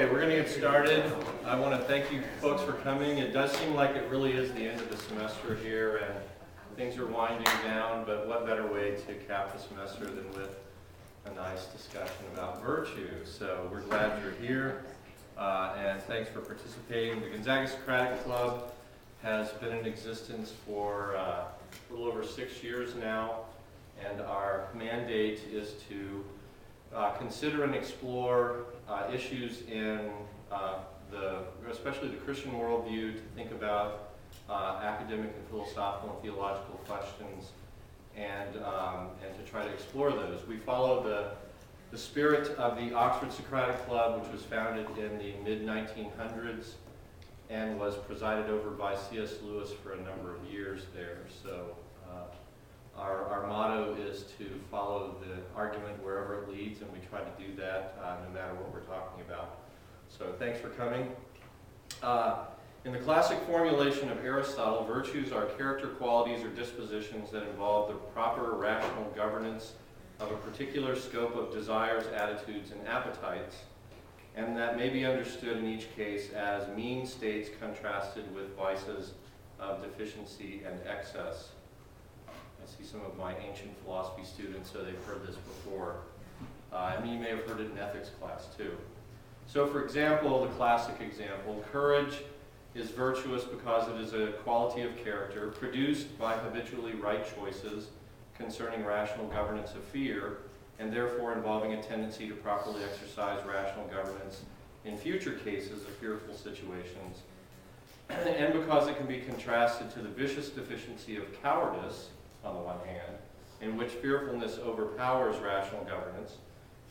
Okay, we're going to get started. I want to thank you folks for coming. It does seem like it really is the end of the semester here and things are winding down, but what better way to cap the semester than with a nice discussion about virtue. So we're glad you're here and thanks for participating. The Gonzaga Socratic Club has been in existence for a little over 6 years now, and our mandate is to consider and explore issues in especially the Christian worldview, to think about academic and philosophical and theological questions, and to try to explore those. We follow the spirit of the Oxford Socratic Club, which was founded in the mid-1900s and was presided over by C.S. Lewis for a number of years there. So our motto is to follow the argument wherever it leads, and we try to do that no matter what we're talking about. So thanks for coming. In the classic formulation of Aristotle, virtues are character qualities or dispositions that involve the proper rational governance of a particular scope of desires, attitudes, and appetites, and that may be understood in each case as mean states contrasted with vices of deficiency and excess. I see some of my ancient philosophy students, so they've heard this before. And you may have heard it in ethics class too. So for example, the classic example, courage is virtuous because it is a quality of character produced by habitually right choices concerning rational governance of fear, and therefore involving a tendency to properly exercise rational governance in future cases of fearful situations, and because it can be contrasted to the vicious deficiency of cowardice, on the one hand, in which fearfulness overpowers rational governance,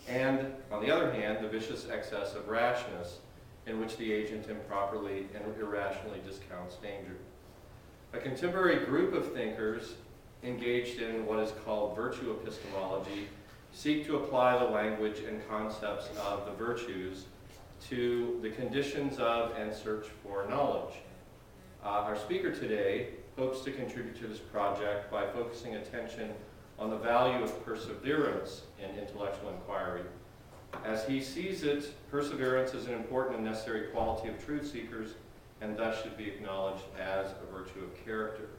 and, on the other hand, the vicious excess of rashness, in which the agent improperly and irrationally discounts danger. A contemporary group of thinkers engaged in what is called virtue epistemology seek to apply the language and concepts of the virtues to the conditions of and search for knowledge. Our speaker today hopes to contribute to this project by focusing attention on the value of perseverance in intellectual inquiry. As he sees it, perseverance is an important and necessary quality of truth seekers, and thus should be acknowledged as a virtue of character.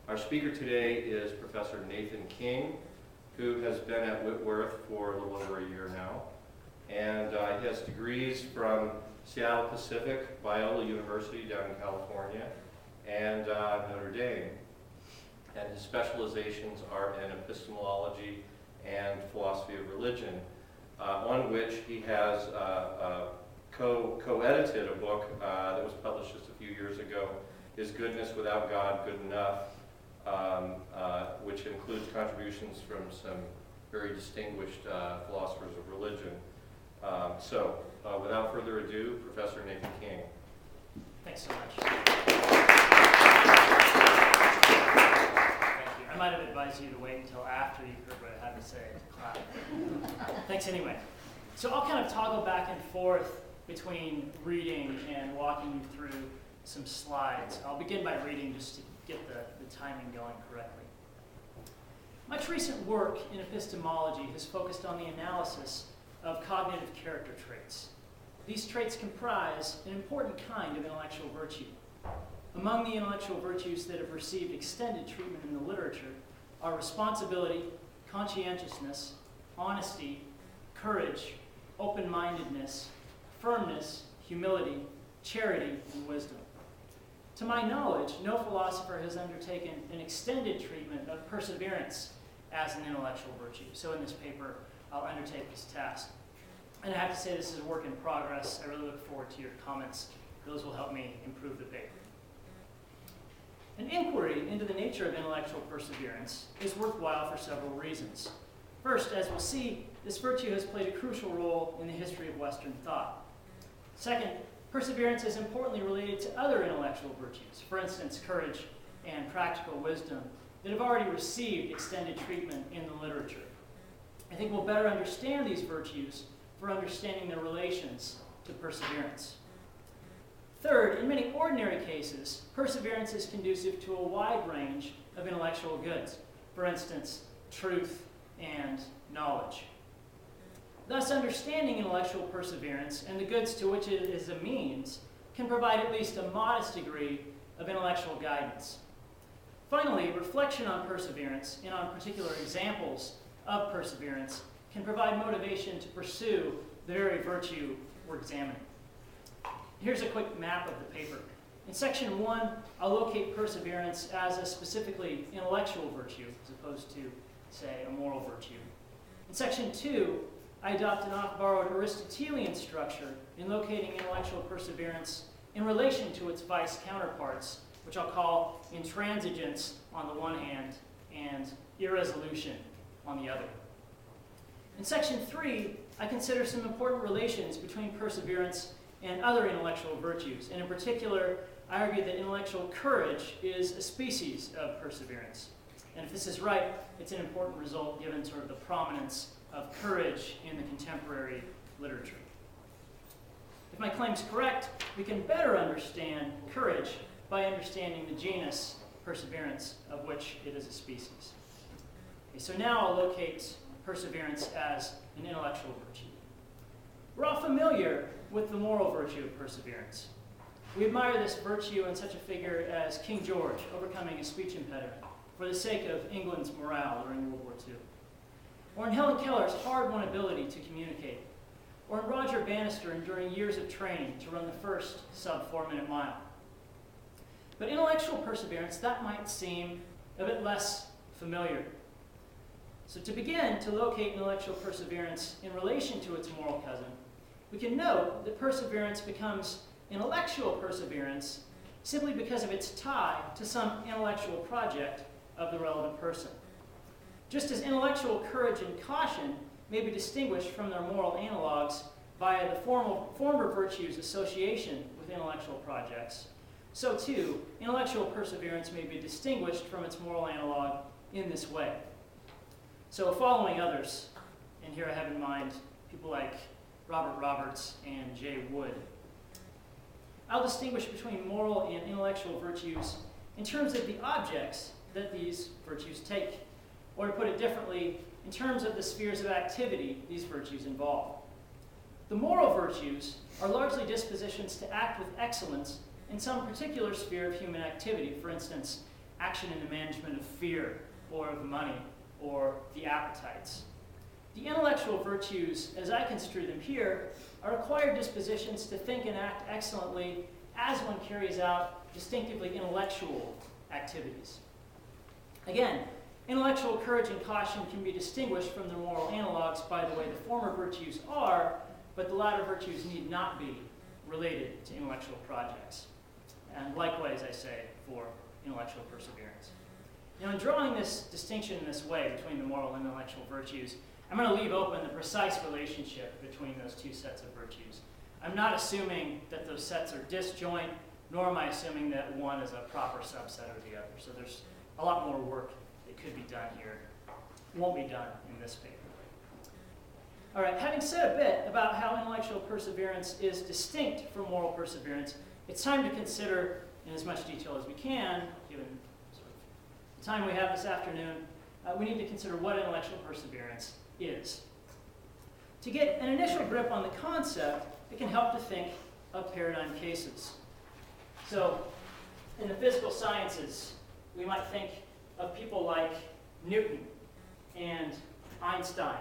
Our speaker today is Professor Nathan King, who has been at Whitworth for a little over a year now, and he has degrees from Seattle Pacific, Biola University down in California, and Notre Dame. And his specializations are in epistemology and philosophy of religion, on which he has co-edited a book that was published just a few years ago, Is Goodness Without God Good Enough?, which includes contributions from some very distinguished philosophers of religion. So, without further ado, Professor Nathan King. Thanks so much. I might have advised you to wait until after you heard what I had to say to clap. Thanks anyway. So I'll kind of toggle back and forth between reading and walking you through some slides. I'll begin by reading just to get the timing going correctly. Much recent work in epistemology has focused on the analysis of cognitive character traits. These traits comprise an important kind of intellectual virtue. Among the intellectual virtues that have received extended treatment in the literature are responsibility, conscientiousness, honesty, courage, open-mindedness, firmness, humility, charity, and wisdom. To my knowledge, no philosopher has undertaken an extended treatment of perseverance as an intellectual virtue. So in this paper, I'll undertake this task. And I have to say this is a work in progress. I really look forward to your comments. Those will help me improve the paper. An inquiry into the nature of intellectual perseverance is worthwhile for several reasons. First, as we'll see, this virtue has played a crucial role in the history of Western thought. Second, perseverance is importantly related to other intellectual virtues, for instance, courage and practical wisdom, that have already received extended treatment in the literature. I think we'll better understand these virtues for understanding their relations to perseverance. Third, in many ordinary cases, perseverance is conducive to a wide range of intellectual goods, for instance, truth and knowledge. Thus, understanding intellectual perseverance and the goods to which it is a means can provide at least a modest degree of intellectual guidance. Finally, reflection on perseverance and on particular examples of perseverance can provide motivation to pursue the very virtue we're examining. Here's a quick map of the paper. In section 1, I'll locate perseverance as a specifically intellectual virtue, as opposed to, say, a moral virtue. In section 2, I adopt an oft-borrowed Aristotelian structure in locating intellectual perseverance in relation to its vice counterparts, which I'll call intransigence on the one hand and irresolution on the other. In section 3, I consider some important relations between perseverance and other intellectual virtues, and in particular, I argue that intellectual courage is a species of perseverance. And if this is right, it's an important result given sort of the prominence of courage in the contemporary literature. If my claim's correct, we can better understand courage by understanding the genus perseverance, of which it is a species. Okay, so now I'll locate perseverance as an intellectual virtue. We're all familiar with the moral virtue of perseverance. We admire this virtue in such a figure as King George overcoming a speech impediment for the sake of England's morale during World War II. Or in Helen Keller's hard-won ability to communicate. Or in Roger Bannister enduring years of training to run the first sub-4-minute mile. But intellectual perseverance, that might seem a bit less familiar. So to begin to locate intellectual perseverance in relation to its moral cousin, we can note that perseverance becomes intellectual perseverance simply because of its tie to some intellectual project of the relevant person. Just as intellectual courage and caution may be distinguished from their moral analogs via the former virtue's association with intellectual projects, so too, intellectual perseverance may be distinguished from its moral analog in this way. So following others, and here I have in mind people like Robert Roberts and Jay Wood, I'll distinguish between moral and intellectual virtues in terms of the objects that these virtues take, or to put it differently, in terms of the spheres of activity these virtues involve. The moral virtues are largely dispositions to act with excellence in some particular sphere of human activity, for instance, action in the management of fear, or of money, or the appetites. The intellectual virtues, as I construe them here, are acquired dispositions to think and act excellently as one carries out distinctively intellectual activities. Again, intellectual courage and caution can be distinguished from their moral analogs by the way the former virtues are, but the latter virtues need not be related to intellectual projects. And likewise, I say, for intellectual perseverance. Now, in drawing this distinction in this way between the moral and intellectual virtues, I'm going to leave open the precise relationship between those two sets of virtues. I'm not assuming that those sets are disjoint, nor am I assuming that one is a proper subset of the other. So there's a lot more work that could be done here. It won't be done in this paper. All right, having said a bit about how intellectual perseverance is distinct from moral perseverance, it's time to consider, in as much detail as we can, given sort of the time we have this afternoon, we need to consider what intellectual perseverance is. To get an initial grip on the concept, it can help to think of paradigm cases. So, in the physical sciences, we might think of people like Newton and Einstein,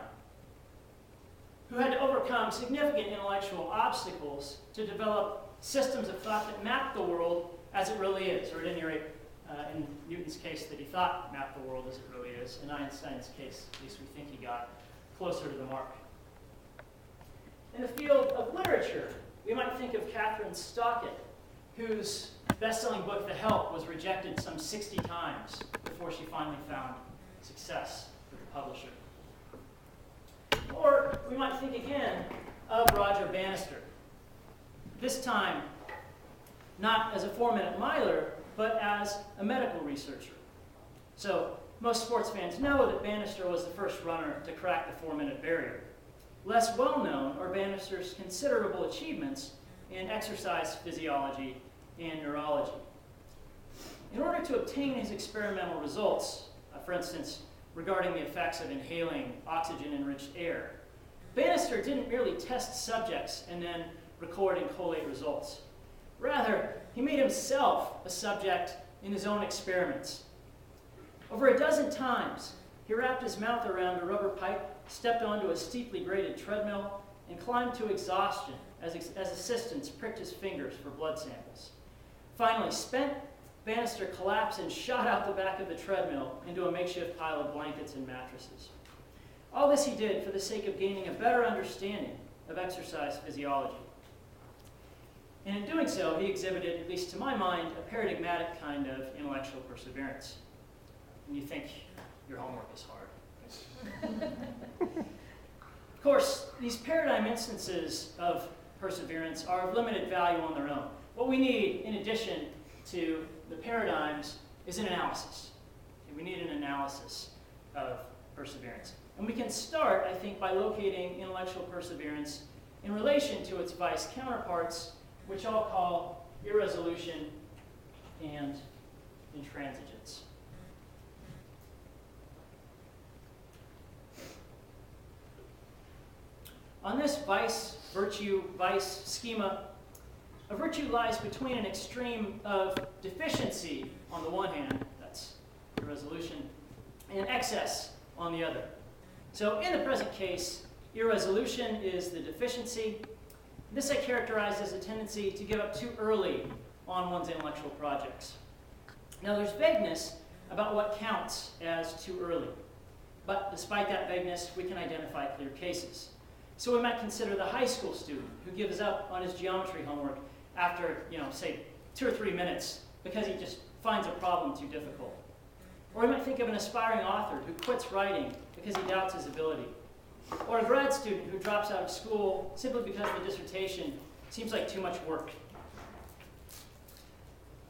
who had to overcome significant intellectual obstacles to develop systems of thought that map the world as it really is, or at any rate, in Newton's case, that he thought mapped the world as it really is. In Einstein's case, at least we think he got closer to the mark. In the field of literature, we might think of Catherine Stockett, whose best-selling book, The Help, was rejected some 60 times before she finally found success with the publisher. Or we might think again of Roger Bannister, this time not as a 4-minute miler, but as a medical researcher. So most sports fans know that Bannister was the first runner to crack the 4-minute barrier. Less well known are Bannister's considerable achievements in exercise physiology and neurology. In order to obtain his experimental results, for instance, regarding the effects of inhaling oxygen-enriched air, Bannister didn't merely test subjects and then record and collate results. Rather, he made himself a subject in his own experiments. Over a dozen times, he wrapped his mouth around a rubber pipe, stepped onto a steeply graded treadmill, and climbed to exhaustion as assistants pricked his fingers for blood samples. Finally spent, Bannister collapsed and shot out the back of the treadmill into a makeshift pile of blankets and mattresses. All this he did for the sake of gaining a better understanding of exercise physiology. And in doing so, he exhibited, at least to my mind, a paradigmatic kind of intellectual perseverance. And you think your homework is hard. Of course, these paradigm instances of perseverance are of limited value on their own. What we need, in addition to the paradigms, is an analysis. We need an analysis of perseverance. And we can start, I think, by locating intellectual perseverance in relation to its vice counterparts, which I'll call irresolution and intransigence. On this vice-virtue-vice schema, a virtue lies between an extreme of deficiency on the one hand, that's irresolution, and excess on the other. So in the present case, irresolution is the deficiency. This I characterize as a tendency to give up too early on one's intellectual projects. Now there's vagueness about what counts as too early, but despite that vagueness, we can identify clear cases. So we might consider the high school student who gives up on his geometry homework after, say 2 or 3 minutes because he just finds a problem too difficult. Or we might think of an aspiring author who quits writing because he doubts his ability. Or a grad student who drops out of school simply because the dissertation seems like too much work.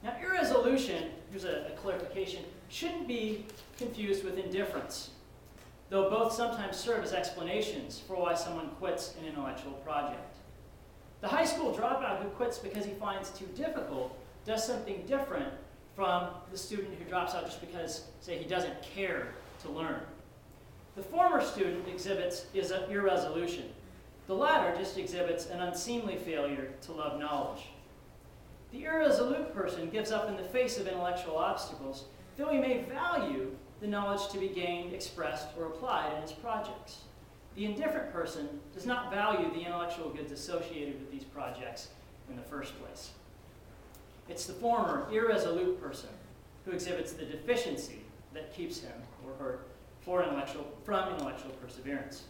Now, irresolution, here's a clarification, shouldn't be confused with indifference, though both sometimes serve as explanations for why someone quits an intellectual project. The high school dropout who quits because he finds it too difficult does something different from the student who drops out just because, say, he doesn't care to learn. The former student exhibits irresolution. The latter just exhibits an unseemly failure to love knowledge. The irresolute person gives up in the face of intellectual obstacles, though he may value the knowledge to be gained, expressed, or applied in his projects. The indifferent person does not value the intellectual goods associated with these projects in the first place. It's the former, irresolute person who exhibits the deficiency that keeps him or her from intellectual perseverance.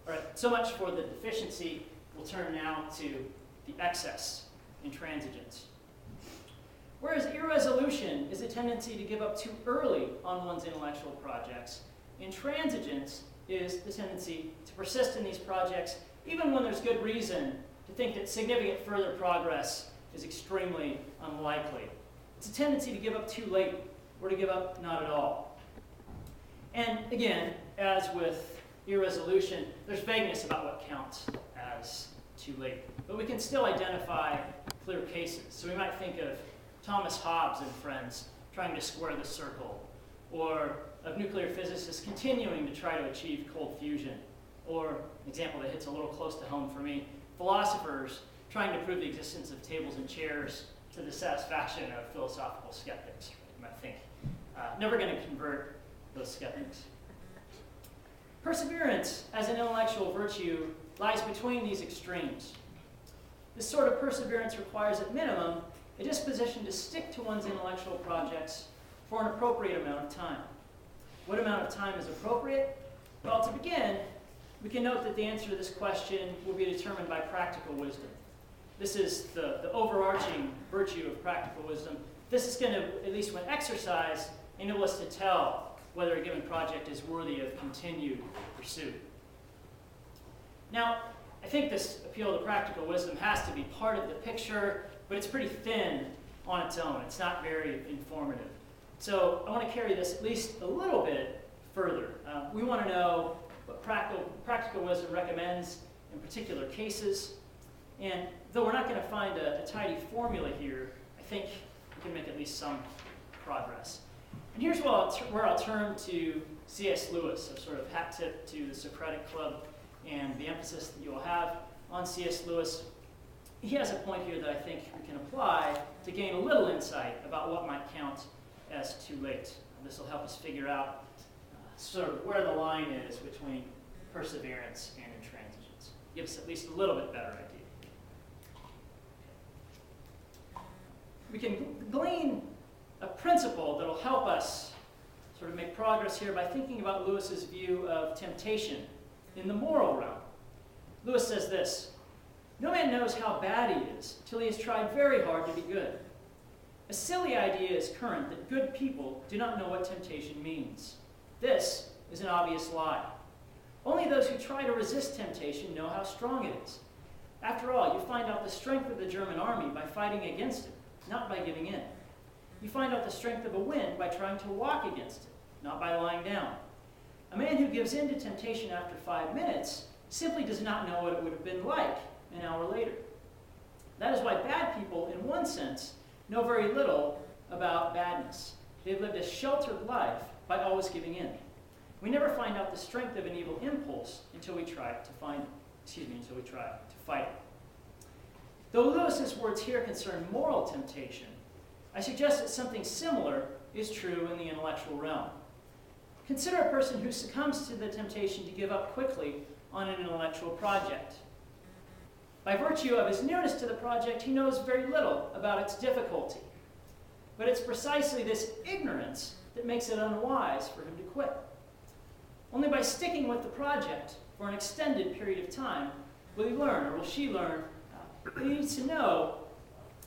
All right, so much for the deficiency. We'll turn now to the excess, intransigence. Whereas irresolution is a tendency to give up too early on one's intellectual projects, intransigence is the tendency to persist in these projects even when there's good reason to think that significant further progress is extremely unlikely. It's a tendency to give up too late or to give up not at all. And again, as with irresolution, there's vagueness about what counts as too late. But we can still identify clear cases. So we might think of Thomas Hobbes and friends trying to square the circle, or of nuclear physicists continuing to try to achieve cold fusion, or an example that hits a little close to home for me, philosophers trying to prove the existence of tables and chairs to the satisfaction of philosophical skeptics. You might think, never going to convert those skeptics. Perseverance as an intellectual virtue lies between these extremes. This sort of perseverance requires, at minimum, a disposition to stick to one's intellectual projects for an appropriate amount of time. What amount of time is appropriate? Well, to begin, we can note that the answer to this question will be determined by practical wisdom. This is the overarching virtue of practical wisdom. This is going to, at least when exercised, enable us to tell whether a given project is worthy of continued pursuit. Now, I think this appeal to practical wisdom has to be part of the picture, but it's pretty thin on its own. It's not very informative. So I want to carry this at least a little bit further. We want to know what practical wisdom recommends in particular cases. And though we're not going to find a tidy formula here, I think we can make at least some progress. And here's where I'll turn to C.S. Lewis, a sort of hat tip to the Socratic Club. and the emphasis that you will have on C.S. Lewis, he has a point here that I think we can apply to gain a little insight about what might count as too late. This will help us figure out sort of where the line is between perseverance and intransigence. Give us at least a little bit better idea. We can glean a principle that will help us sort of make progress here by thinking about Lewis's view of temptation in the moral realm. Lewis says this: "No man knows how bad he is till he has tried very hard to be good. A silly idea is current that good people do not know what temptation means. This is an obvious lie. Only those who try to resist temptation know how strong it is. After all, you find out the strength of the German army by fighting against it, not by giving in. You find out the strength of a wind by trying to walk against it, not by lying down. A man who gives in to temptation after 5 minutes simply does not know what it would have been like an hour later. That is why bad people, in one sense, know very little about badness. They've lived a sheltered life by always giving in. We never find out the strength of an evil impulse until we try to fight it." Though Lewis's words here concern moral temptation, I suggest that something similar is true in the intellectual realm. Consider a person who succumbs to the temptation to give up quickly on an intellectual project. By virtue of his nearness to the project, he knows very little about its difficulty. But it's precisely this ignorance that makes it unwise for him to quit. Only by sticking with the project for an extended period of time will he learn, or will she learn, what he needs to know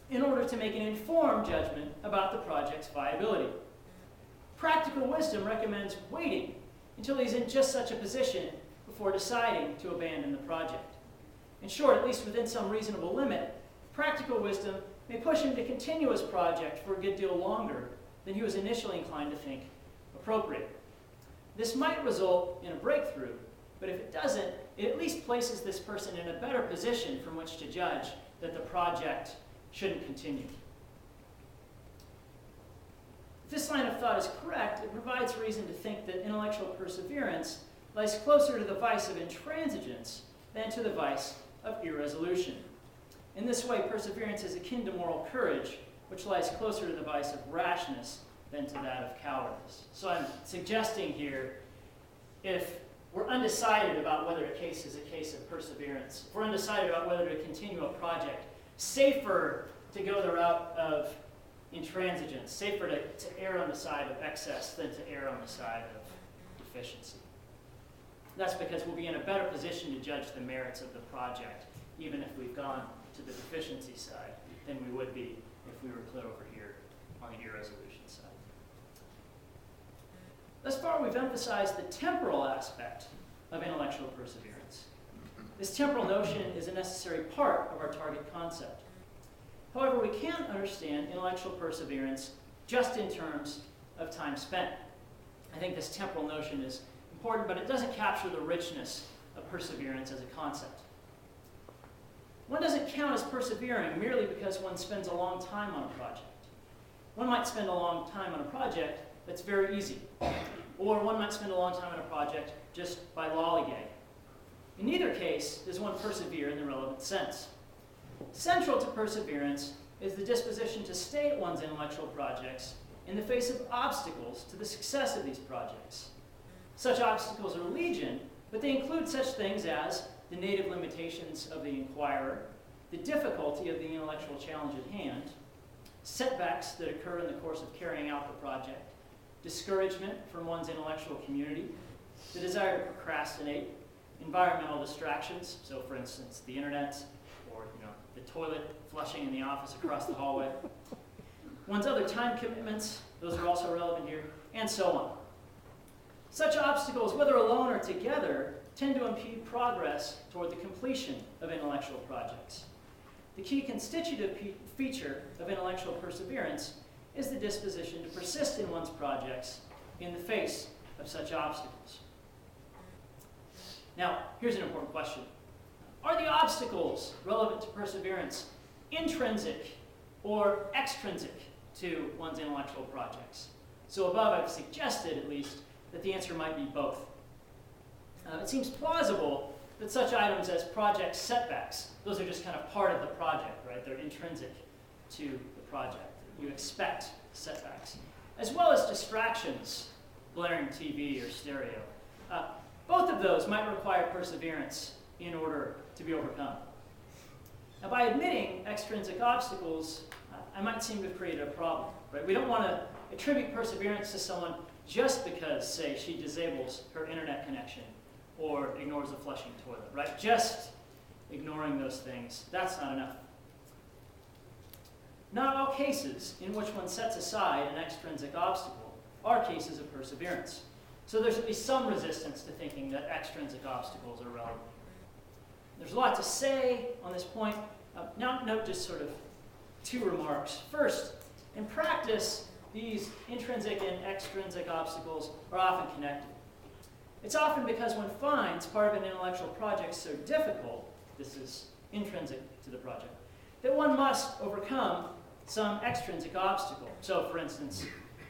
in order to make an informed judgment about the project's viability. Practical wisdom recommends waiting until he's in just such a position before deciding to abandon the project. In short, at least within some reasonable limit, practical wisdom may push him to continue his project for a good deal longer than he was initially inclined to think appropriate. This might result in a breakthrough, but if it doesn't, it at least places this person in a better position from which to judge that the project shouldn't continue. If this line of thought is correct, it provides reason to think that intellectual perseverance lies closer to the vice of intransigence than to the vice of irresolution. In this way, perseverance is akin to moral courage, which lies closer to the vice of rashness than to that of cowardice. So I'm suggesting here, if we're undecided about whether a case is a case of perseverance, if we're undecided about whether to continue a project, safer to go the route of intransigence, safer to err on the side of excess than to err on the side of deficiency. That's because we'll be in a better position to judge the merits of the project, even if we've gone to the deficiency side, than we would be if we were clear over here on the irresolution side. Thus far, we've emphasized the temporal aspect of intellectual perseverance. This temporal notion is a necessary part of our target concept. However, we can't understand intellectual perseverance just in terms of time spent. I think this temporal notion is important, but it doesn't capture the richness of perseverance as a concept. One doesn't count as persevering merely because one spends a long time on a project. One might spend a long time on a project that's very easy, or one might spend a long time on a project just by lollygag. In neither case does one persevere in the relevant sense. Central to perseverance is the disposition to stay at one's intellectual projects in the face of obstacles to the success of these projects. Such obstacles are legion, but they include such things as the native limitations of the inquirer, the difficulty of the intellectual challenge at hand, setbacks that occur in the course of carrying out the project, discouragement from one's intellectual community, the desire to procrastinate, environmental distractions, so for instance, the internet, or the toilet flushing in the office across the hallway, one's other time commitments, those are also relevant here, and so on. Such obstacles, whether alone or together, tend to impede progress toward the completion of intellectual projects. The key constitutive feature of intellectual perseverance is the disposition to persist in one's projects in the face of such obstacles. Now, here's an important question. Are the obstacles relevant to perseverance intrinsic or extrinsic to one's intellectual projects? So above, I've suggested, at least, that the answer might be both. It seems plausible that such items as project setbacks, those are just kind of part of the project, right? They're intrinsic to the project. You expect setbacks, as well as distractions, blaring TV or stereo. Both of those might require perseverance in order to be overcome. Now, by admitting extrinsic obstacles, I might seem to have created a problem, right? We don't want to attribute perseverance to someone just because, say, she disables her internet connection or ignores a flushing toilet, right? Just ignoring those things, that's not enough. Not all cases in which one sets aside an extrinsic obstacle are cases of perseverance. So there's at least some resistance to thinking that extrinsic obstacles are relevant. There's a lot to say on this point. Now note just sort of two remarks. First, in practice, these intrinsic and extrinsic obstacles are often connected. It's often because one finds part of an intellectual project so difficult, this is intrinsic to the project, that one must overcome some extrinsic obstacle. So, for instance,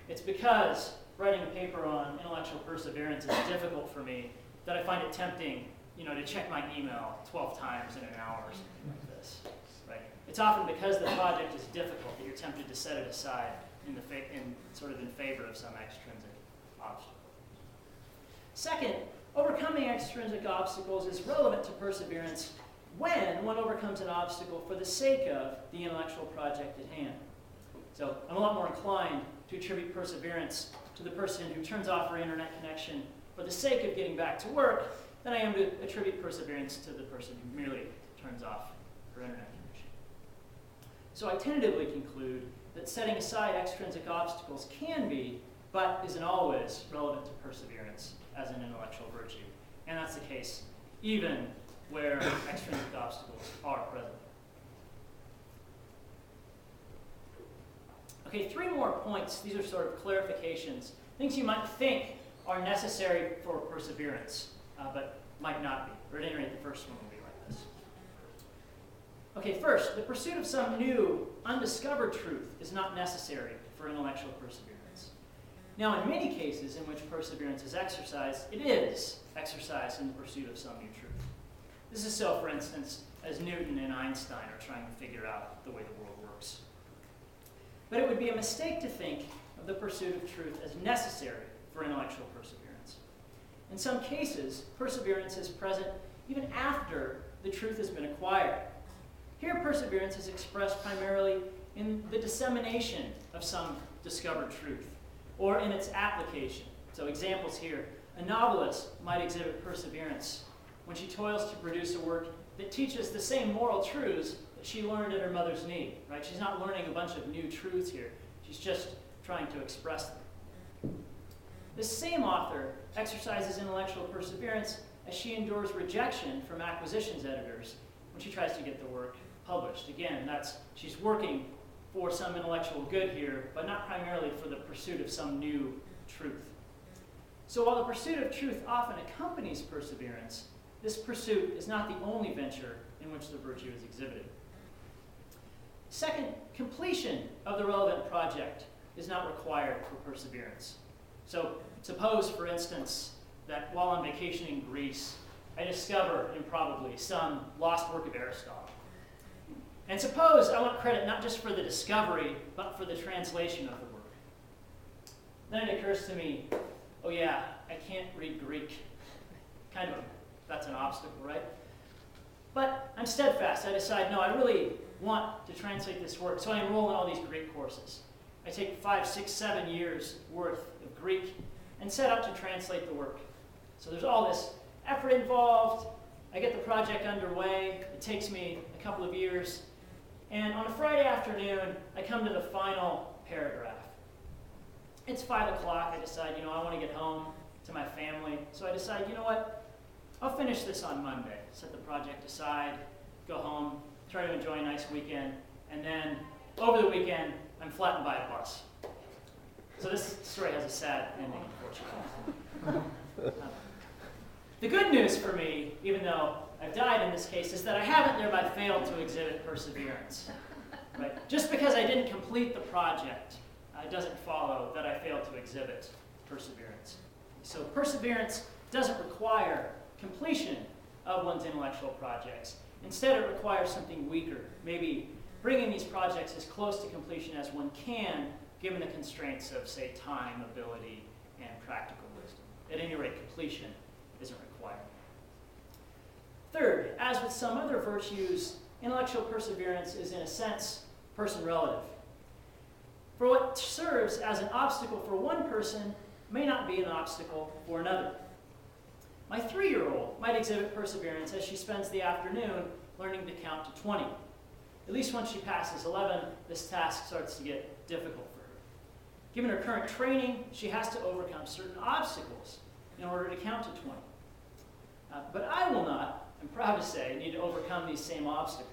it's because writing a paper on intellectual perseverance is difficult for me that I find it tempting, to check my email 12 times in an hour or something like this. Right? It's often because the project is difficult that you're tempted to set it aside in favor of some extrinsic obstacle. Second, overcoming extrinsic obstacles is relevant to perseverance when one overcomes an obstacle for the sake of the intellectual project at hand. So I'm a lot more inclined to attribute perseverance to the person who turns off her internet connection for the sake of getting back to work than I am to attribute perseverance to the person who merely turns off her internet connection. So I tentatively conclude that setting aside extrinsic obstacles can be, but isn't always, relevant to perseverance as an intellectual virtue. And that's the case even where extrinsic obstacles are present. Okay, 3 more points. These are sort of clarifications, things you might think are necessary for perseverance, but might not be. Or at any rate, the first one will be like this. Okay, first, the pursuit of some new, undiscovered truth is not necessary for intellectual perseverance. Now, in many cases in which perseverance is exercised, it is exercised in the pursuit of some new truth. This is so, for instance, as Newton and Einstein are trying to figure out the way the world works. But it would be a mistake to think of the pursuit of truth as necessary for intellectual perseverance. In some cases, perseverance is present even after the truth has been acquired. Here, perseverance is expressed primarily in the dissemination of some discovered truth, or in its application. So examples here, a novelist might exhibit perseverance when she toils to produce a work that teaches the same moral truths that she learned at her mother's knee, right? She's not learning a bunch of new truths here. She's just trying to express them. This same author exercises intellectual perseverance as she endures rejection from acquisitions editors when she tries to get the work published. Again, she's working for some intellectual good here, but not primarily for the pursuit of some new truth. So while the pursuit of truth often accompanies perseverance, this pursuit is not the only venture in which the virtue is exhibited. Second, completion of the relevant project is not required for perseverance. So suppose, for instance, that while on vacation in Greece, I discover improbably some lost work of Aristotle. And suppose I want credit not just for the discovery, but for the translation of the work. Then it occurs to me, oh yeah, I can't read Greek. That's an obstacle, right? But I'm steadfast. I decide, no, I really want to translate this work. So I enroll in all these Greek courses. I take 5, 6, 7 years worth of Greek and set out to translate the work. So there's all this effort involved. I get the project underway. It takes me a couple of years. And on a Friday afternoon, I come to the final paragraph. It's 5 o'clock. I decide, I want to get home to my family. So I decide, you know what? I'll finish this on Monday. Set the project aside, go home, try to enjoy a nice weekend, and then over the weekend, I'm flattened by a bus. So this story has a sad ending, unfortunately. The good news for me, even though I've died in this case, is that I haven't thereby failed to exhibit perseverance. Right? Just because I didn't complete the project, it doesn't follow that I failed to exhibit perseverance. So perseverance doesn't require completion of one's intellectual projects. Instead, it requires something weaker, maybe bringing these projects as close to completion as one can, given the constraints of, say, time, ability, and practical wisdom. At any rate, completion isn't required. Third, as with some other virtues, intellectual perseverance is, in a sense, person-relative. For what serves as an obstacle for one person may not be an obstacle for another. My 3-year-old might exhibit perseverance as she spends the afternoon learning to count to 20. At least once she passes 11, this task starts to get difficult for her. Given her current training, she has to overcome certain obstacles in order to count to 20. But I will not, I'm proud to say, need to overcome these same obstacles.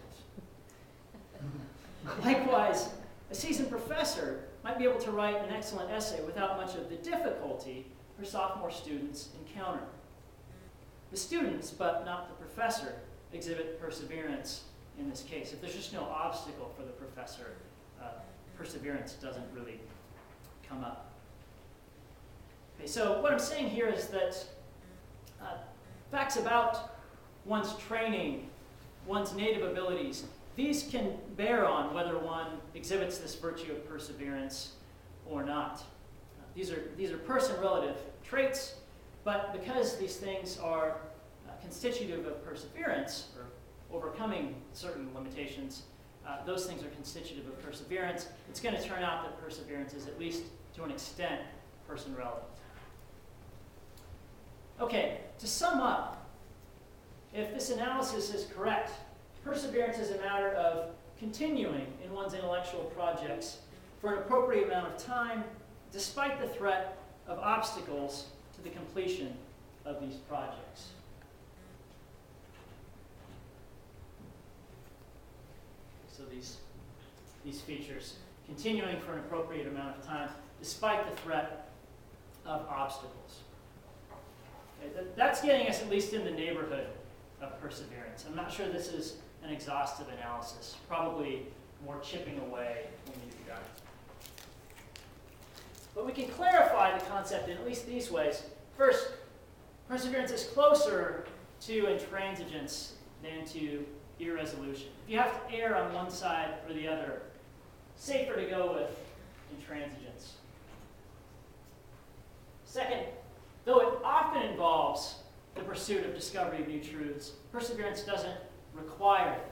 Likewise, a seasoned professor might be able to write an excellent essay without much of the difficulty her sophomore students encounter. The students, but not the professor, exhibit perseverance in this case. If there's just no obstacle for the professor, perseverance doesn't really come up. Okay, so what I'm saying here is that facts about one's training, one's native abilities, these can bear on whether one exhibits this virtue of perseverance or not. These are person-relative traits, but because these things are constitutive of perseverance, or overcoming certain limitations, those things are constitutive of perseverance, it's going to turn out that perseverance is, at least to an extent, person-relevant. Okay, to sum up, if this analysis is correct, perseverance is a matter of continuing in one's intellectual projects for an appropriate amount of time, despite the threat of obstacles to the completion of these projects. So these features, continuing for an appropriate amount of time, despite the threat of obstacles. Okay, that's getting us at least in the neighborhood of perseverance. I'm not sure this is an exhaustive analysis, probably more chipping away when you do that. But we can clarify the concept in at least these ways. First, perseverance is closer to intransigence than to irresolution. If you have to err on one side or the other, safer to go with intransigence. Second, though it often involves the pursuit of discovery of new truths, perseverance doesn't require it.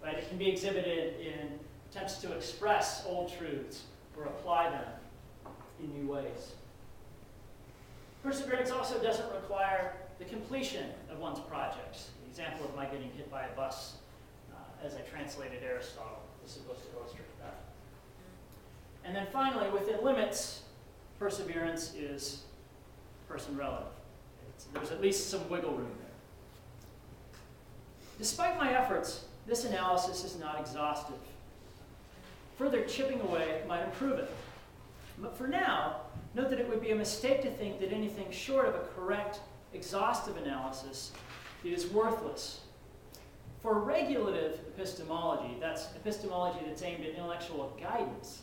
Right? It can be exhibited in attempts to express old truths or apply them in new ways. Perseverance also doesn't require the completion of one's projects. The example of my getting hit by a bus as I translated Aristotle is supposed to illustrate that. And then finally, within limits, perseverance is person-relative. There's at least some wiggle room there. Despite my efforts, this analysis is not exhaustive. Further chipping away might improve it. But for now, note that it would be a mistake to think that anything short of a correct, exhaustive analysis is worthless. For regulative epistemology, that's epistemology that's aimed at intellectual guidance,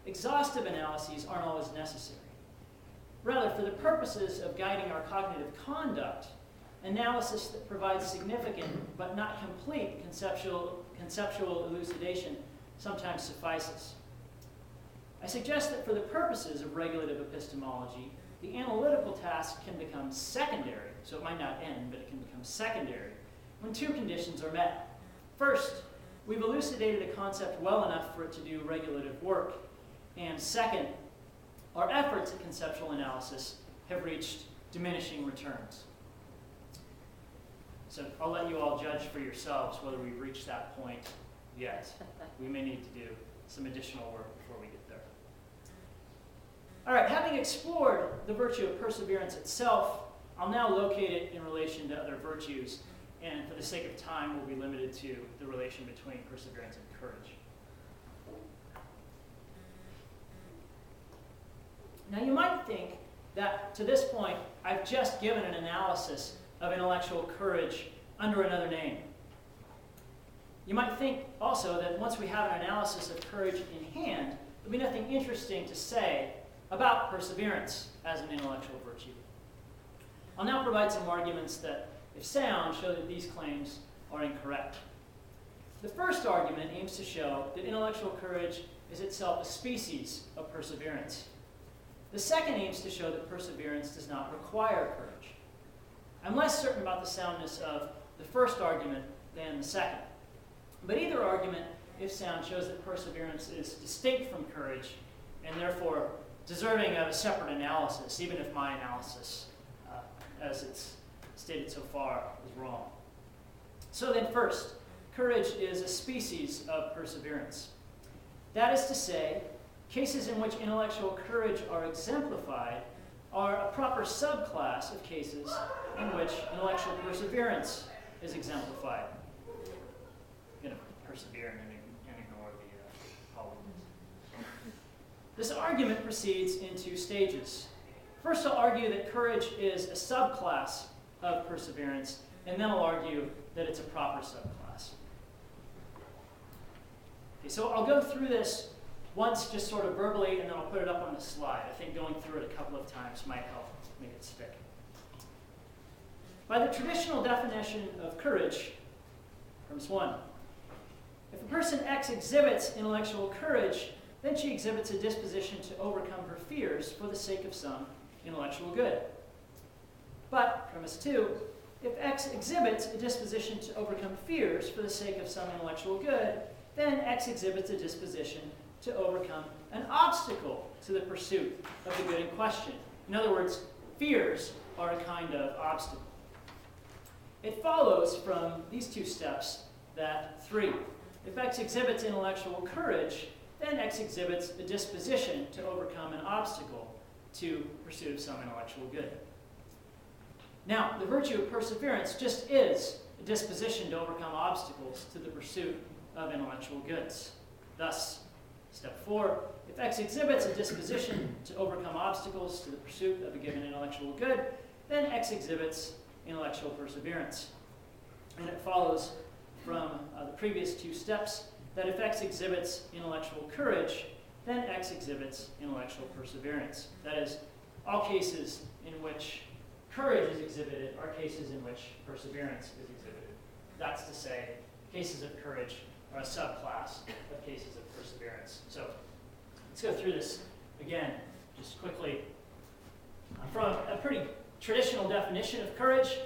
exhaustive analyses aren't always necessary. Rather, for the purposes of guiding our cognitive conduct, analysis that provides significant but not complete conceptual elucidation sometimes suffices. I suggest that for the purposes of regulative epistemology, the analytical task can become secondary, so it might not end, but it can become secondary, when two conditions are met. First, we've elucidated a concept well enough for it to do regulative work, and second, our efforts at conceptual analysis have reached diminishing returns. So I'll let you all judge for yourselves whether we've reached that point yet. We may need to do some additional work before we get there. All right, having explored the virtue of perseverance itself, I'll now locate it in relation to other virtues, and for the sake of time, we'll be limited to the relation between perseverance and courage. Now, you might think that to this point, I've just given an analysis of intellectual courage under another name. You might think also that once we have an analysis of courage in hand, there'll be nothing interesting to say about perseverance as an intellectual virtue. I'll now provide some arguments that if sound, show that these claims are incorrect. The first argument aims to show that intellectual courage is itself a species of perseverance. The second aims to show that perseverance does not require courage. I'm less certain about the soundness of the first argument than the second. But either argument, if sound, shows that perseverance is distinct from courage and therefore deserving of a separate analysis, even if my analysis, as it's stated so far, is wrong. So then first, courage is a species of perseverance. That is to say, cases in which intellectual courage are exemplified are a proper subclass of cases in which intellectual perseverance is exemplified. I'm going to persevere and ignore the apologies. This argument proceeds in two stages. First, I'll argue that courage is a subclass of perseverance, and then I'll argue that it's a proper subclass. Okay, so I'll go through this once just sort of verbally, and then I'll put it up on the slide. I think going through it a couple of times might help make it stick. By the traditional definition of courage, premise 1, if a person X exhibits intellectual courage, then she exhibits a disposition to overcome her fears for the sake of some intellectual good. But, premise 2, if X exhibits a disposition to overcome fears for the sake of some intellectual good, then X exhibits a disposition to overcome an obstacle to the pursuit of the good in question. In other words, fears are a kind of obstacle. It follows from these two steps that 3, if X exhibits intellectual courage, then X exhibits a disposition to overcome an obstacle to pursuit of some intellectual good. Now, the virtue of perseverance just is a disposition to overcome obstacles to the pursuit of intellectual goods. Thus, step 4, if X exhibits a disposition to overcome obstacles to the pursuit of a given intellectual good, then X exhibits intellectual perseverance. And it follows from the previous two steps that if X exhibits intellectual courage, then X exhibits intellectual perseverance. That is, all cases in which courage is exhibited are cases in which perseverance is exhibited. That's to say, cases of courage are a subclass of cases of perseverance. So let's go through this again, just quickly. From a pretty traditional definition of courage,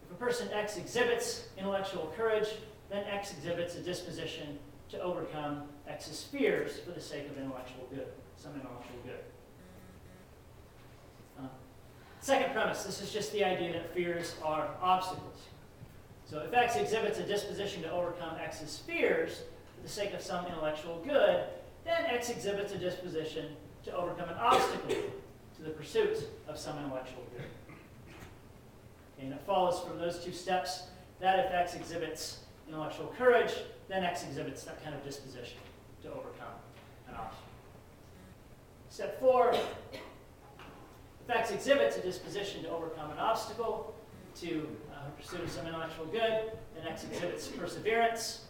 if a person X exhibits intellectual courage, then X exhibits a disposition to overcome X's fears for the sake of intellectual good, some intellectual good. Second premise, this is just the idea that fears are obstacles. So if X exhibits a disposition to overcome X's fears for the sake of some intellectual good, then X exhibits a disposition to overcome an obstacle to the pursuit of some intellectual good. And it follows from those two steps that if X exhibits intellectual courage, then X exhibits that kind of disposition to overcome an obstacle. Step 4, if X exhibits a disposition to overcome an obstacle to pursuit of some intellectual good, then X exhibits perseverance.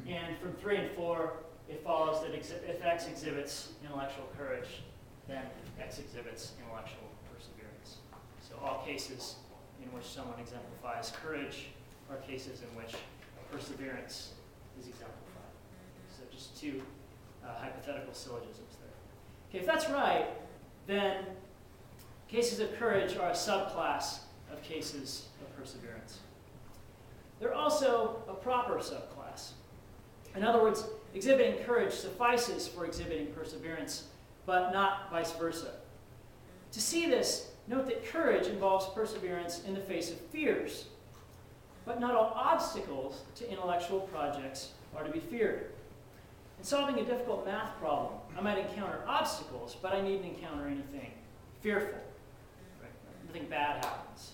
And from 3 and 4, it follows that if X exhibits intellectual courage, then X exhibits intellectual perseverance. So all cases in which someone exemplifies courage are cases in which perseverance is exemplified. So just two hypothetical syllogisms there. Okay, if that's right, then cases of courage are a subclass of cases of perseverance. They're also a proper subclass. In other words, exhibiting courage suffices for exhibiting perseverance, but not vice versa. To see this, note that courage involves perseverance in the face of fears, but not all obstacles to intellectual projects are to be feared. In solving a difficult math problem, I might encounter obstacles, but I needn't encounter anything fearful. Right? Nothing bad happens.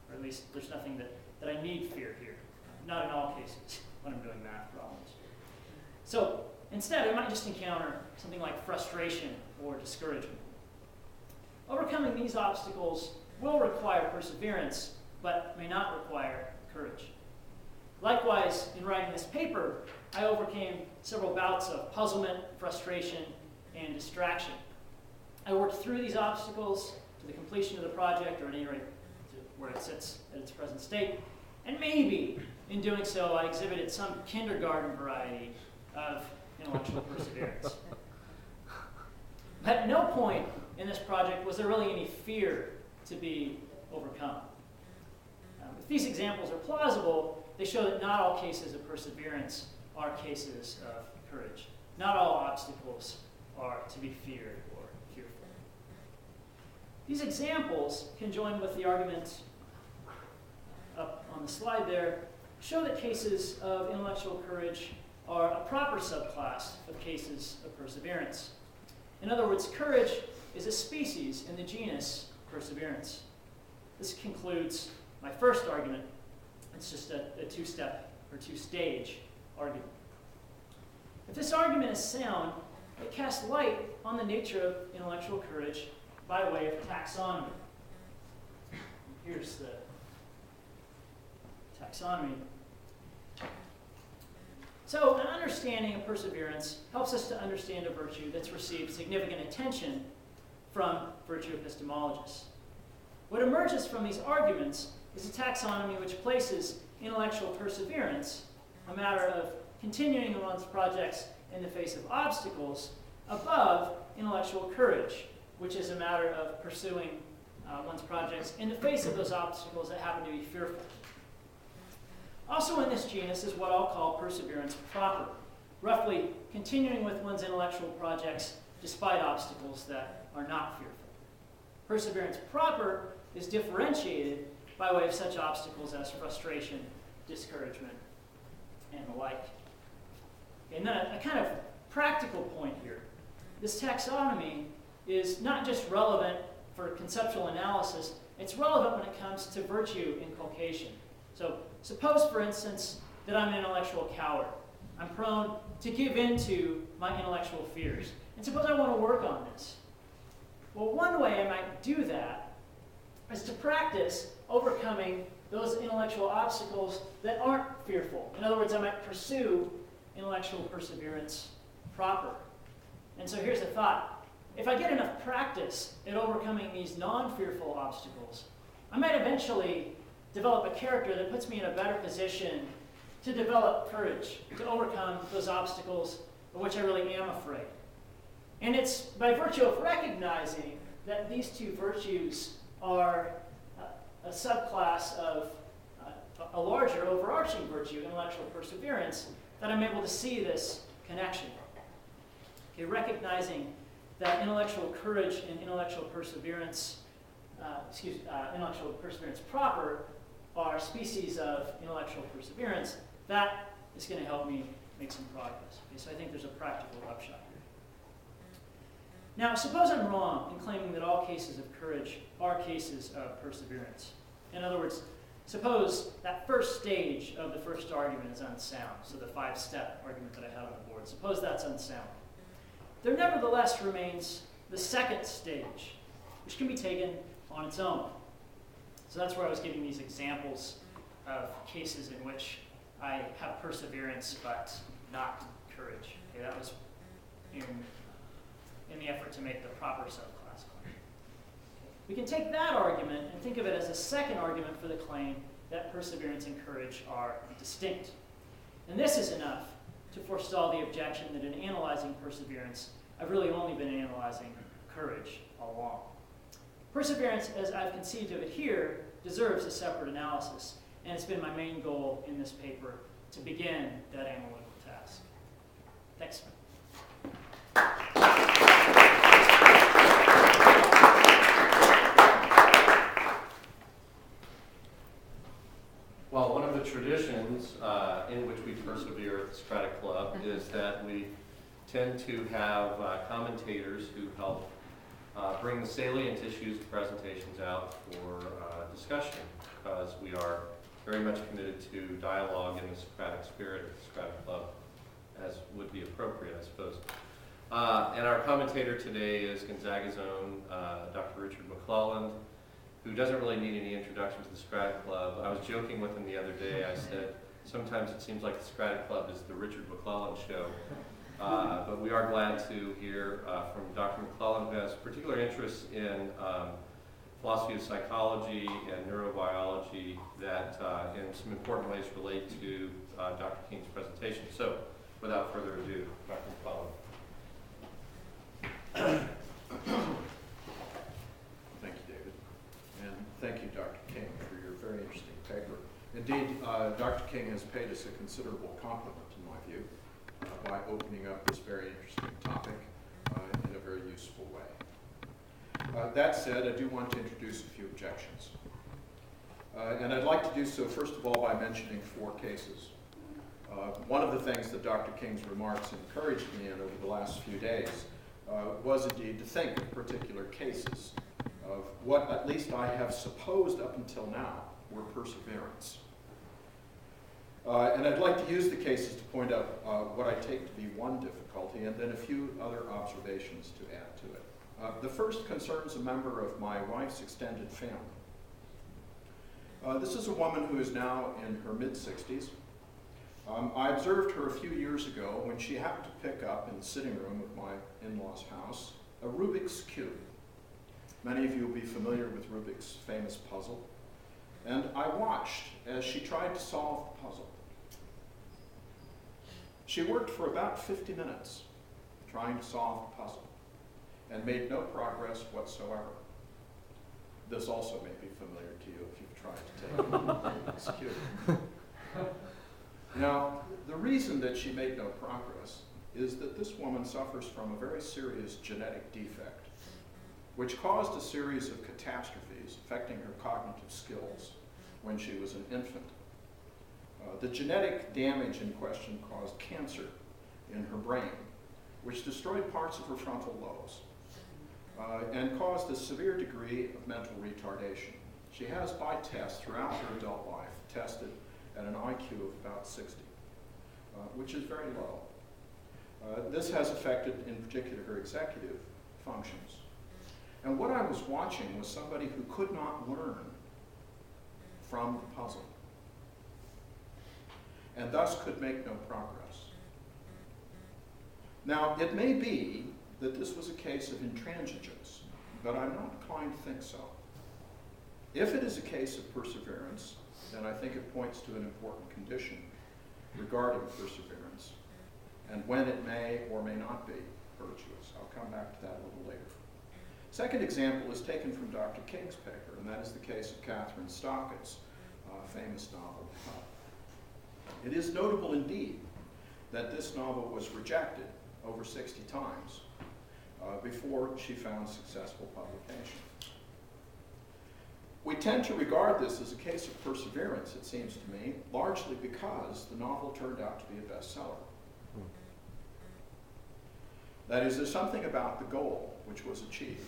Or at least there's nothing that I need fear here. Not in all cases when I'm doing math problems. So instead, I might just encounter something like frustration or discouragement. Overcoming these obstacles will require perseverance, but may not require courage. Likewise, in writing this paper, I overcame several bouts of puzzlement, frustration, and distraction. I worked through these obstacles to the completion of the project, or at any rate, to where it sits at its present state. And maybe, in doing so, I exhibited some kindergarten variety of intellectual perseverance. But at no point in this project was there really any fear to be overcome. If these examples are plausible, they show that not all cases of perseverance are cases of courage. Not all obstacles are to be feared or fearful. These examples, conjoined with the argument up on the slide there, show that cases of intellectual courage are a proper subclass of cases of perseverance. In other words, courage is a species in the genus Perseverance. This concludes my first argument. It's just a two-step or two-stage argument. If this argument is sound, it casts light on the nature of intellectual courage by way of taxonomy. Here's the taxonomy. So, an understanding of perseverance helps us to understand a virtue that's received significant attention from virtue epistemologists. What emerges from these arguments is a taxonomy which places intellectual perseverance, a matter of continuing one's projects in the face of obstacles, above intellectual courage, which is a matter of pursuing one's projects in the face of those obstacles that happen to be fearful. Also in this genus is what I'll call perseverance proper, roughly continuing with one's intellectual projects despite obstacles that are not fearful. Perseverance proper is differentiated by way of such obstacles as frustration, discouragement, and the like. And then a kind of practical point here. This taxonomy is not just relevant for conceptual analysis, it's relevant when it comes to virtue inculcation. So suppose, for instance, that I'm an intellectual coward. I'm prone to give in to my intellectual fears. And suppose I want to work on this. Well, one way I might do that is to practice overcoming those intellectual obstacles that aren't fearful. In other words, I might pursue intellectual perseverance proper. And so here's a thought. If I get enough practice at overcoming these non-fearful obstacles, I might eventually develop a character that puts me in a better position to develop courage, to overcome those obstacles of which I really am afraid. And it's by virtue of recognizing that these two virtues are a subclass of a larger overarching virtue, intellectual perseverance, that I'm able to see this connection. Okay, recognizing that intellectual courage and intellectual perseverance, intellectual perseverance proper are species of intellectual perseverance, that is going to help me make some progress. Okay, so I think there's a practical upshot here. Now, suppose I'm wrong in claiming that all cases of courage are cases of perseverance. In other words, suppose that first stage of the first argument is unsound, so the 5-step argument that I had on the board, suppose that's unsound. There nevertheless remains the second stage, which can be taken on its own. So that's where I was giving these examples of cases in which I have perseverance but not courage. Okay, that was in the effort to make the proper subclass claim. We can take that argument and think of it as a second argument for the claim that perseverance and courage are distinct. And this is enough to forestall the objection that in analyzing perseverance, I've really only been analyzing courage all along. Perseverance, as I've conceived of it here, deserves a separate analysis, and it's been my main goal in this paper to begin that analytical task. Thanks. Well, one of the traditions in which we persevere at the Socratic Club is that we tend to have commentators who help bring the salient issues of presentations out for discussion, because we are very much committed to dialogue in the Socratic spirit of the Socratic Club, as would be appropriate, I suppose. And our commentator today is Gonzaga's own Dr. Richard McClelland, who doesn't really need any introduction to the Socratic Club. I was joking with him the other day. I said, sometimes it seems like the Socratic Club is the Richard McClelland show. But we are glad to hear from Dr. McClelland, who has particular interest in philosophy of psychology and neurobiology that in some important ways relate to Dr. King's presentation. So without further ado, Dr. McClellan. Thank you, David. And thank you, Dr. King, for your very interesting paper. Indeed, Dr. King has paid us a considerable compliment, in my view, by opening up this very interesting topic in a very useful way. That said, I do want to introduce a few objections. And I'd like to do so, first of all, by mentioning 4 cases. One of the things that Dr. King's remarks encouraged me in over the last few days was indeed to think of particular cases of what at least I have supposed up until now were perseverance. And I'd like to use the cases to point out what I take to be one difficulty and then a few other observations to add to it. The first concerns a member of my wife's extended family. This is a woman who is now in her mid-60s. I observed her a few years ago when she happened to pick up in the sitting room of my in-laws' house a Rubik's Cube. Many of you will be familiar with Rubik's famous puzzle. And I watched as she tried to solve the puzzle. She worked for about 50 minutes trying to solve the puzzle and made no progress whatsoever. This also may be familiar to you if you've tried to take Rubik's Cube. Now, the reason that she made no progress is that this woman suffers from a very serious genetic defect, which caused a series of catastrophes affecting her cognitive skills when she was an infant. The genetic damage in question caused cancer in her brain, which destroyed parts of her frontal lobes and caused a severe degree of mental retardation. She has, by test, throughout her adult life, tested at an IQ of about 60, which is very low. This has affected, in particular, her executive functions. And what I was watching was somebody who could not learn from the puzzle, and thus could make no progress. Now, it may be that this was a case of intransigence, but I'm not inclined to think so. If it is a case of perseverance, then I think it points to an important condition regarding perseverance, and when it may or may not be virtuous. I'll come back to that a little later. Second example is taken from Dr. King's paper, and that is the case of Catherine Stockett's famous novel, Hub. It is notable indeed that this novel was rejected over 60 times before she found successful publication. We tend to regard this as a case of perseverance, it seems to me, largely because the novel turned out to be a bestseller. That is, there's something about the goal which was achieved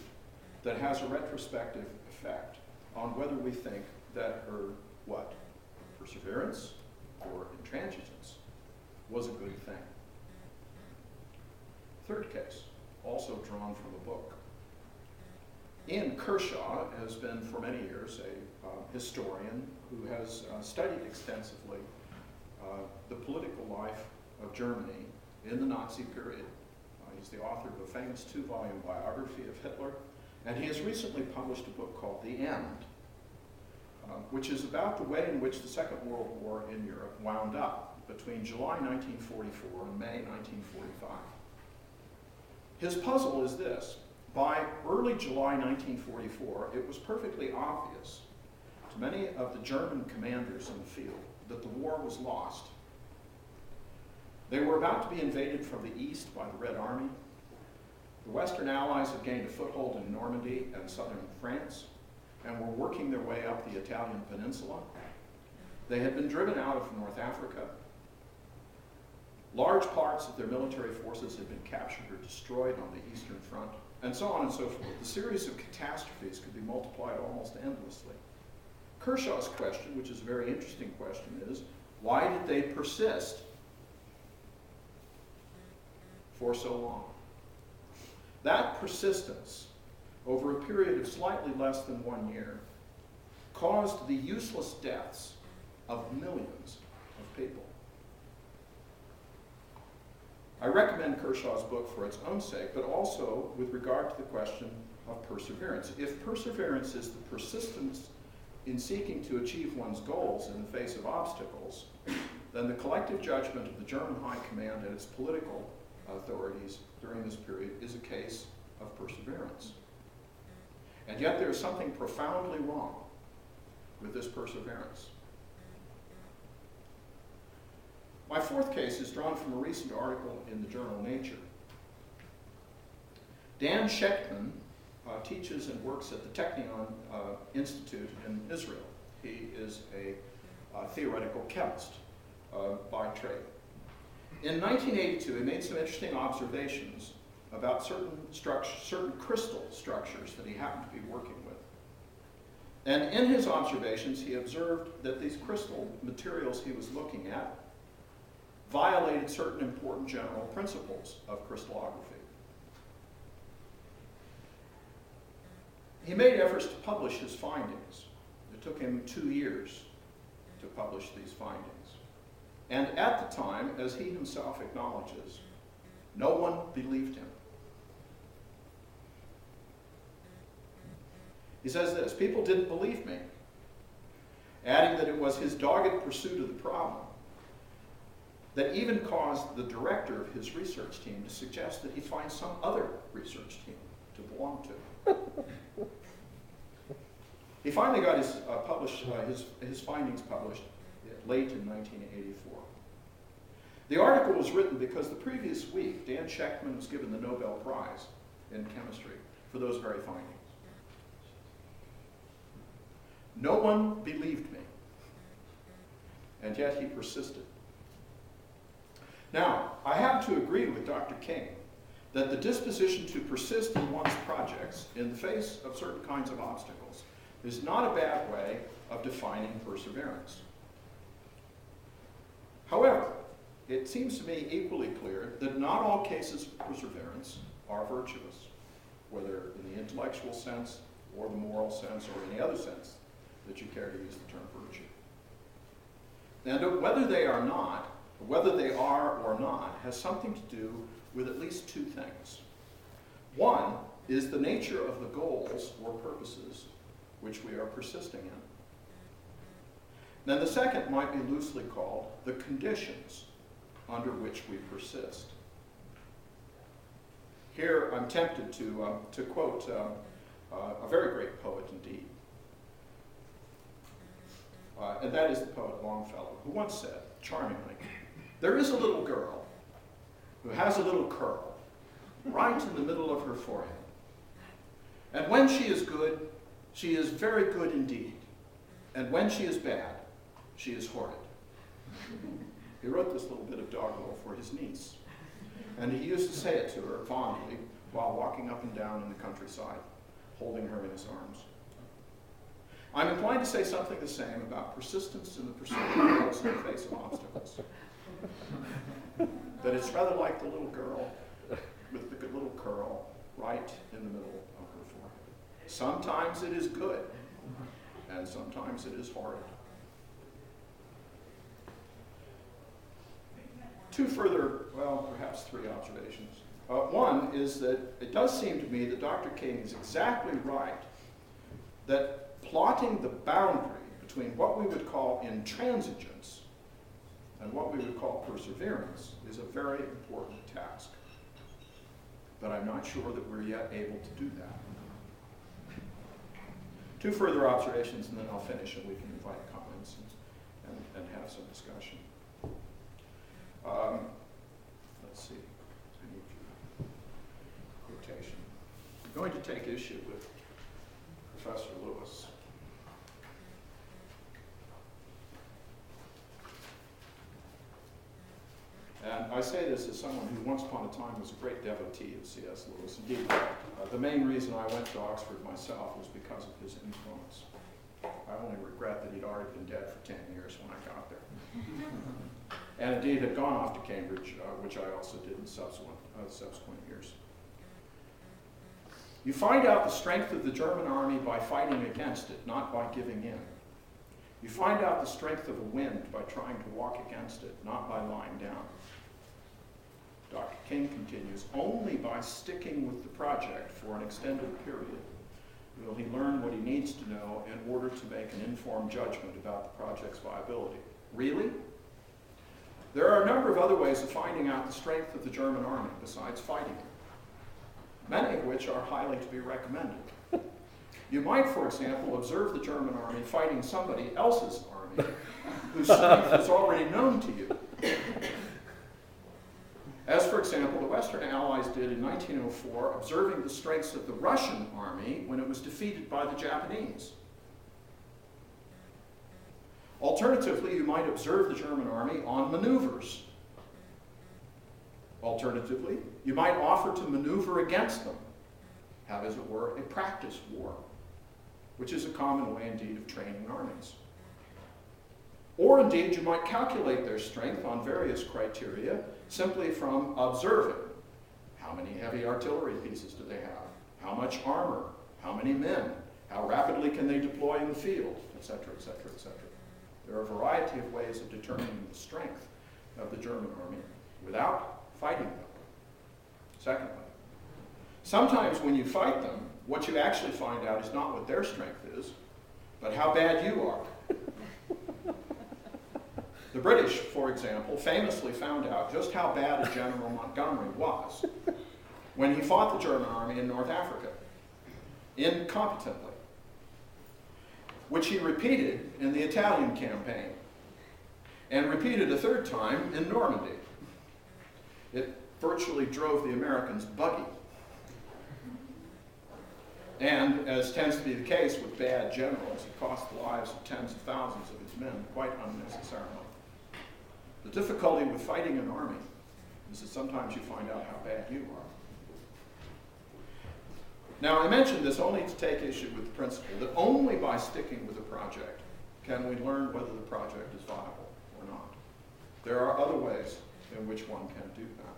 that has a retrospective effect on whether we think that her, what, perseverance or intransigence was a good thing. Third case, also drawn from a book. Ian Kershaw has been for many years a historian who has studied extensively the political life of Germany in the Nazi period. He's the author of a famous 2-volume biography of Hitler, and he has recently published a book called The End, which is about the way in which the Second World War in Europe wound up between July 1944 and May 1945. His puzzle is this. By early July 1944, it was perfectly obvious to many of the German commanders in the field that the war was lost. They were about to be invaded from the east by the Red Army. The Western Allies had gained a foothold in Normandy and southern France and were working their way up the Italian peninsula. They had been driven out of North Africa. Large parts of their military forces had been captured or destroyed on the Eastern Front, and so on and so forth. The series of catastrophes could be multiplied almost endlessly. Kershaw's question, which is a very interesting question, is why did they persist for so long? That persistence over a period of slightly less than 1 year caused the useless deaths of millions of people. I recommend Kershaw's book for its own sake, but also with regard to the question of perseverance. If perseverance is the persistence in seeking to achieve one's goals in the face of obstacles, then the collective judgment of the German High Command and its political authorities during this period is a case of perseverance. And yet there is something profoundly wrong with this perseverance. My fourth case is drawn from a recent article in the journal Nature. Dan Shechtman teaches and works at the Technion Institute in Israel. He is a theoretical chemist by trade. In 1982, he made some interesting observations about certain crystal structures that he happened to be working with. And in his observations, he observed that these crystal materials he was looking at violated certain important general principles of crystallography. He made efforts to publish his findings. It took him 2 years to publish these findings. And at the time, as he himself acknowledges, no one believed him. He says this: "People didn't believe me," adding that it was his dogged pursuit of the problem that even caused the director of his research team to suggest that he find some other research team to belong to. He finally got his findings published late in 1984. The article was written because the previous week, Dan Shechtman was given the Nobel Prize in chemistry for those very findings. No one believed me, and yet he persisted. Now, I have to agree with Dr. King that the disposition to persist in one's projects in the face of certain kinds of obstacles is not a bad way of defining perseverance. However, it seems to me equally clear that not all cases of perseverance are virtuous, whether in the intellectual sense or the moral sense or any other sense that you care to use the term virtue. And whether they are or not, has something to do with at least two things. One is the nature of the goals or purposes which we are persisting in. Then the second might be loosely called the conditions under which we persist. Here I'm tempted to quote a very great poet indeed, and that is the poet Longfellow, who once said, charmingly, "There is a little girl who has a little curl right in the middle of her forehead. And when she is good, she is very good indeed. And when she is bad, she is horrid." He wrote this little bit of doggerel for his niece, and he used to say it to her fondly while walking up and down in the countryside, holding her in his arms. I'm inclined to say something the same about persistence in the pursuit of goals in the face of obstacles. That it's rather like the little girl with the little curl right in the middle of her forehead. Sometimes it is good, and sometimes it is horrid. Two further, well, perhaps three observations. One is that it does seem to me that Dr. King is exactly right that plotting the boundary between what we would call intransigence and what we would call perseverance is a very important task. But I'm not sure that we're yet able to do that. Two further observations, and then I'll finish, and we can invite comments and have some discussion. Let's see. I need your quotation. I'm going to take issue with Professor Lewis. And I say this as someone who once upon a time was a great devotee of C.S. Lewis. Indeed, the main reason I went to Oxford myself was because of his influence. I only regret that he'd already been dead for 10 years when I got there. And indeed had gone off to Cambridge, which I also did in subsequent years. You find out the strength of the German army by fighting against it, not by giving in. You find out the strength of a wind by trying to walk against it, not by lying down. Dr. King continues, only by sticking with the project for an extended period will he learn what he needs to know in order to make an informed judgment about the project's viability. Really? There are a number of other ways of finding out the strength of the German army besides fighting it, many of which are highly to be recommended. You might, for example, observe the German army fighting somebody else's army whose strength is already known to you. As, for example, the Western Allies did in 1904, observing the strengths of the Russian army when it was defeated by the Japanese. Alternatively, you might observe the German army on maneuvers. Alternatively, you might offer to maneuver against them, have, as it were, a practice war, which is a common way indeed of training armies. Or indeed, you might calculate their strength on various criteria simply from observing. How many heavy artillery pieces do they have? How much armor? How many men? How rapidly can they deploy in the field? Etc., etc., etc. There are a variety of ways of determining the strength of the German army without fighting them. Secondly, sometimes when you fight them, what you actually find out is not what their strength is, but how bad you are. The British, for example, famously found out just how bad a General Montgomery was when he fought the German army in North Africa, incompetently, which he repeated in the Italian campaign, and repeated a third time in Normandy. It virtually drove the Americans buggy. And, as tends to be the case with bad generals, it cost the lives of tens of thousands of his men quite unnecessarily. The difficulty with fighting an army is that sometimes you find out how bad you are. Now, I mention this only to take issue with the principle that only by sticking with a project can we learn whether the project is viable or not. There are other ways in which one can do that.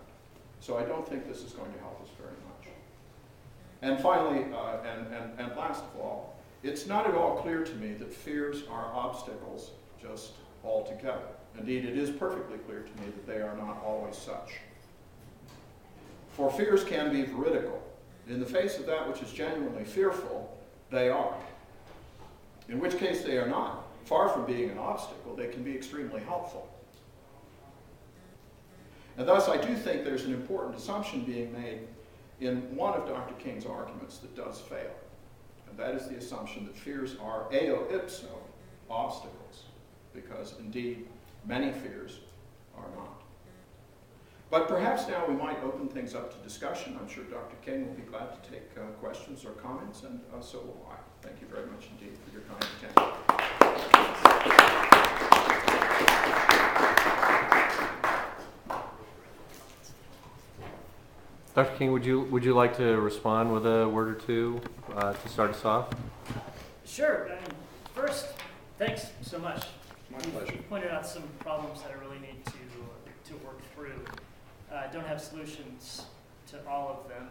So I don't think this is going to help us very much. And finally, and last of all, it's not at all clear to me that fears are obstacles just altogether. Indeed, it is perfectly clear to me that they are not always such. For fears can be veridical. In the face of that which is genuinely fearful, they are. In which case they are not. Far from being an obstacle, they can be extremely helpful. And thus, I do think there's an important assumption being made in one of Dr. King's arguments that does fail. And that is the assumption that fears are eo ipso obstacles, because indeed, many fears are not. But perhaps now we might open things up to discussion. I'm sure Dr. King will be glad to take questions or comments, and so will I. Thank you very much indeed for your kind attention. Dr. King, would you like to respond with a word or two to start us off? Sure. First, thanks so much. My pleasure. You pointed out some problems that I really need to work through. I don't have solutions to all of them,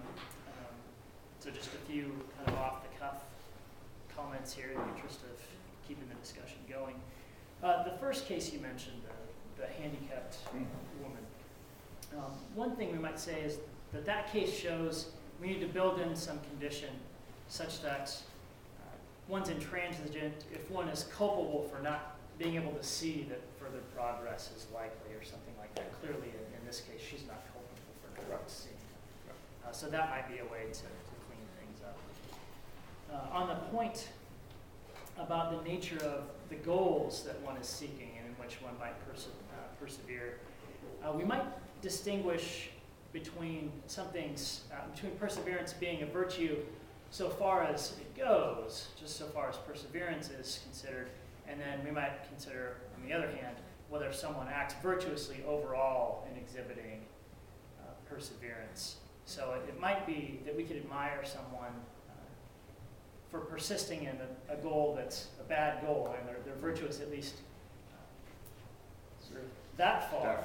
so just a few kind of off-the-cuff comments here in the interest of keeping the discussion going. The first case you mentioned, the handicapped woman. One thing we might say is that case shows we need to build in some condition such that one's intransigent if one is culpable for not being able to see that further progress is likely or something like that. Clearly, in this case, she's not culpable for not seeing. So that might be a way to clean things up. On the point about the nature of the goals that one is seeking and in which one might persevere, we might distinguish between between perseverance being a virtue so far as it goes, just so far as perseverance is considered, and then we might consider, on the other hand, whether someone acts virtuously overall in exhibiting perseverance. So it might be that we could admire someone for persisting in a goal that's a bad goal, and they're virtuous at least sort of that far.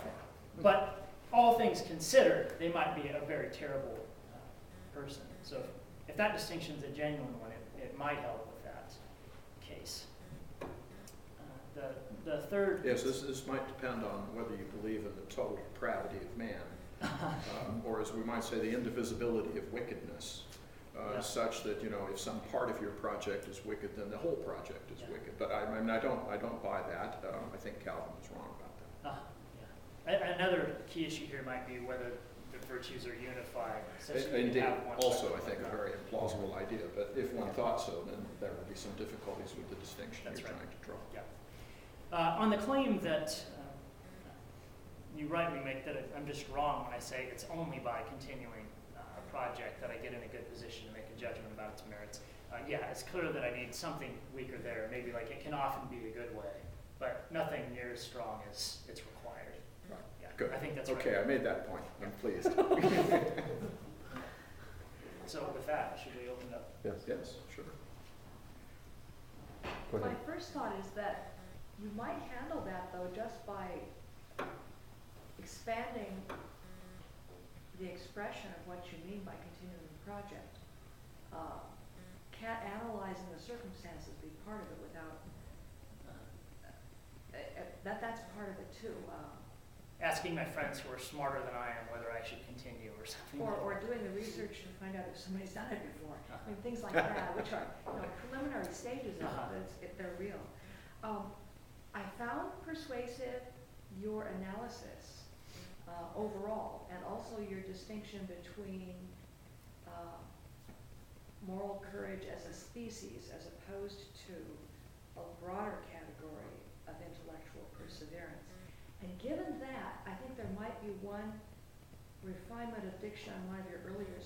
But all things considered, they might be a very terrible person. So if that distinction is a genuine one, it might help with that case. The third... Yes, this might depend on whether you believe in the total depravity of man or as we might say, the indivisibility of wickedness, such that, you know, if some part of your project is wicked, then the whole project is wicked. But I mean, I don't buy that. I think Calvin was wrong about that. Another key issue here might be whether the virtues are unified. Indeed, also I think a very implausible idea, but if one thought so, then there would be some difficulties with the distinction you're trying to draw. On the claim that you rightly make that I'm just wrong when I say it's only by continuing a project that I get in a good position to make a judgment about its merits. It's clear that I need something weaker there. Maybe like it can often be a good way, but nothing near as strong as it's required. Right. Yeah, Good. I think that's okay, right. I made that point. I'm pleased. So with that, should we open it up? Yes, sure. Go ahead. My first thought is that you might handle that though just by expanding the expression of what you mean by continuing the project. Can't analyzing the circumstances be part of it without, that's part of it too. Asking my friends who are smarter than I am whether I should continue or something. Or doing the research to find out if somebody's done it before. I mean, things like that, which are preliminary stages of it, but they're real. I found persuasive your analysis overall, and also your distinction between moral courage as a species as opposed to a broader category of intellectual perseverance. And given that, I think there might be one refinement of diction on one of your earlier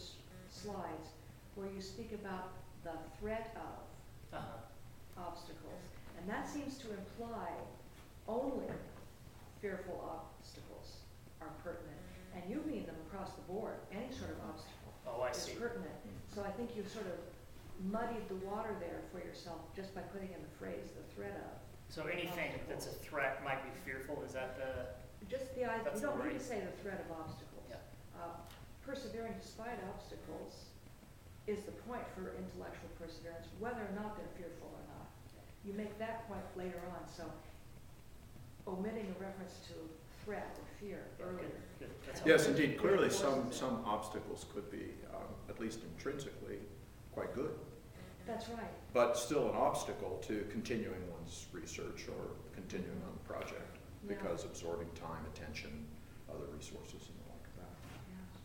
slides where you speak about the threat of obstacles. And that seems to imply only fearful obstacles are pertinent. And you mean them across the board. Any sort of obstacle is pertinent. So I think you sort of muddied the water there for yourself just by putting in the phrase, the threat of. So anything that's a threat might be fearful, is that the... Just the idea, you don't need to say the threat of obstacles. Yeah. Persevering despite obstacles is the point for intellectual perseverance, whether or not they're fearful or not. You make that point later on, so omitting a reference to threat or fear earlier. Good. Yes, indeed. Clearly some obstacles could be, at least intrinsically, quite good. That's right. But still an obstacle to continuing one's research or continuing on the project because absorbing time, attention, other resources and the like of that. Yes.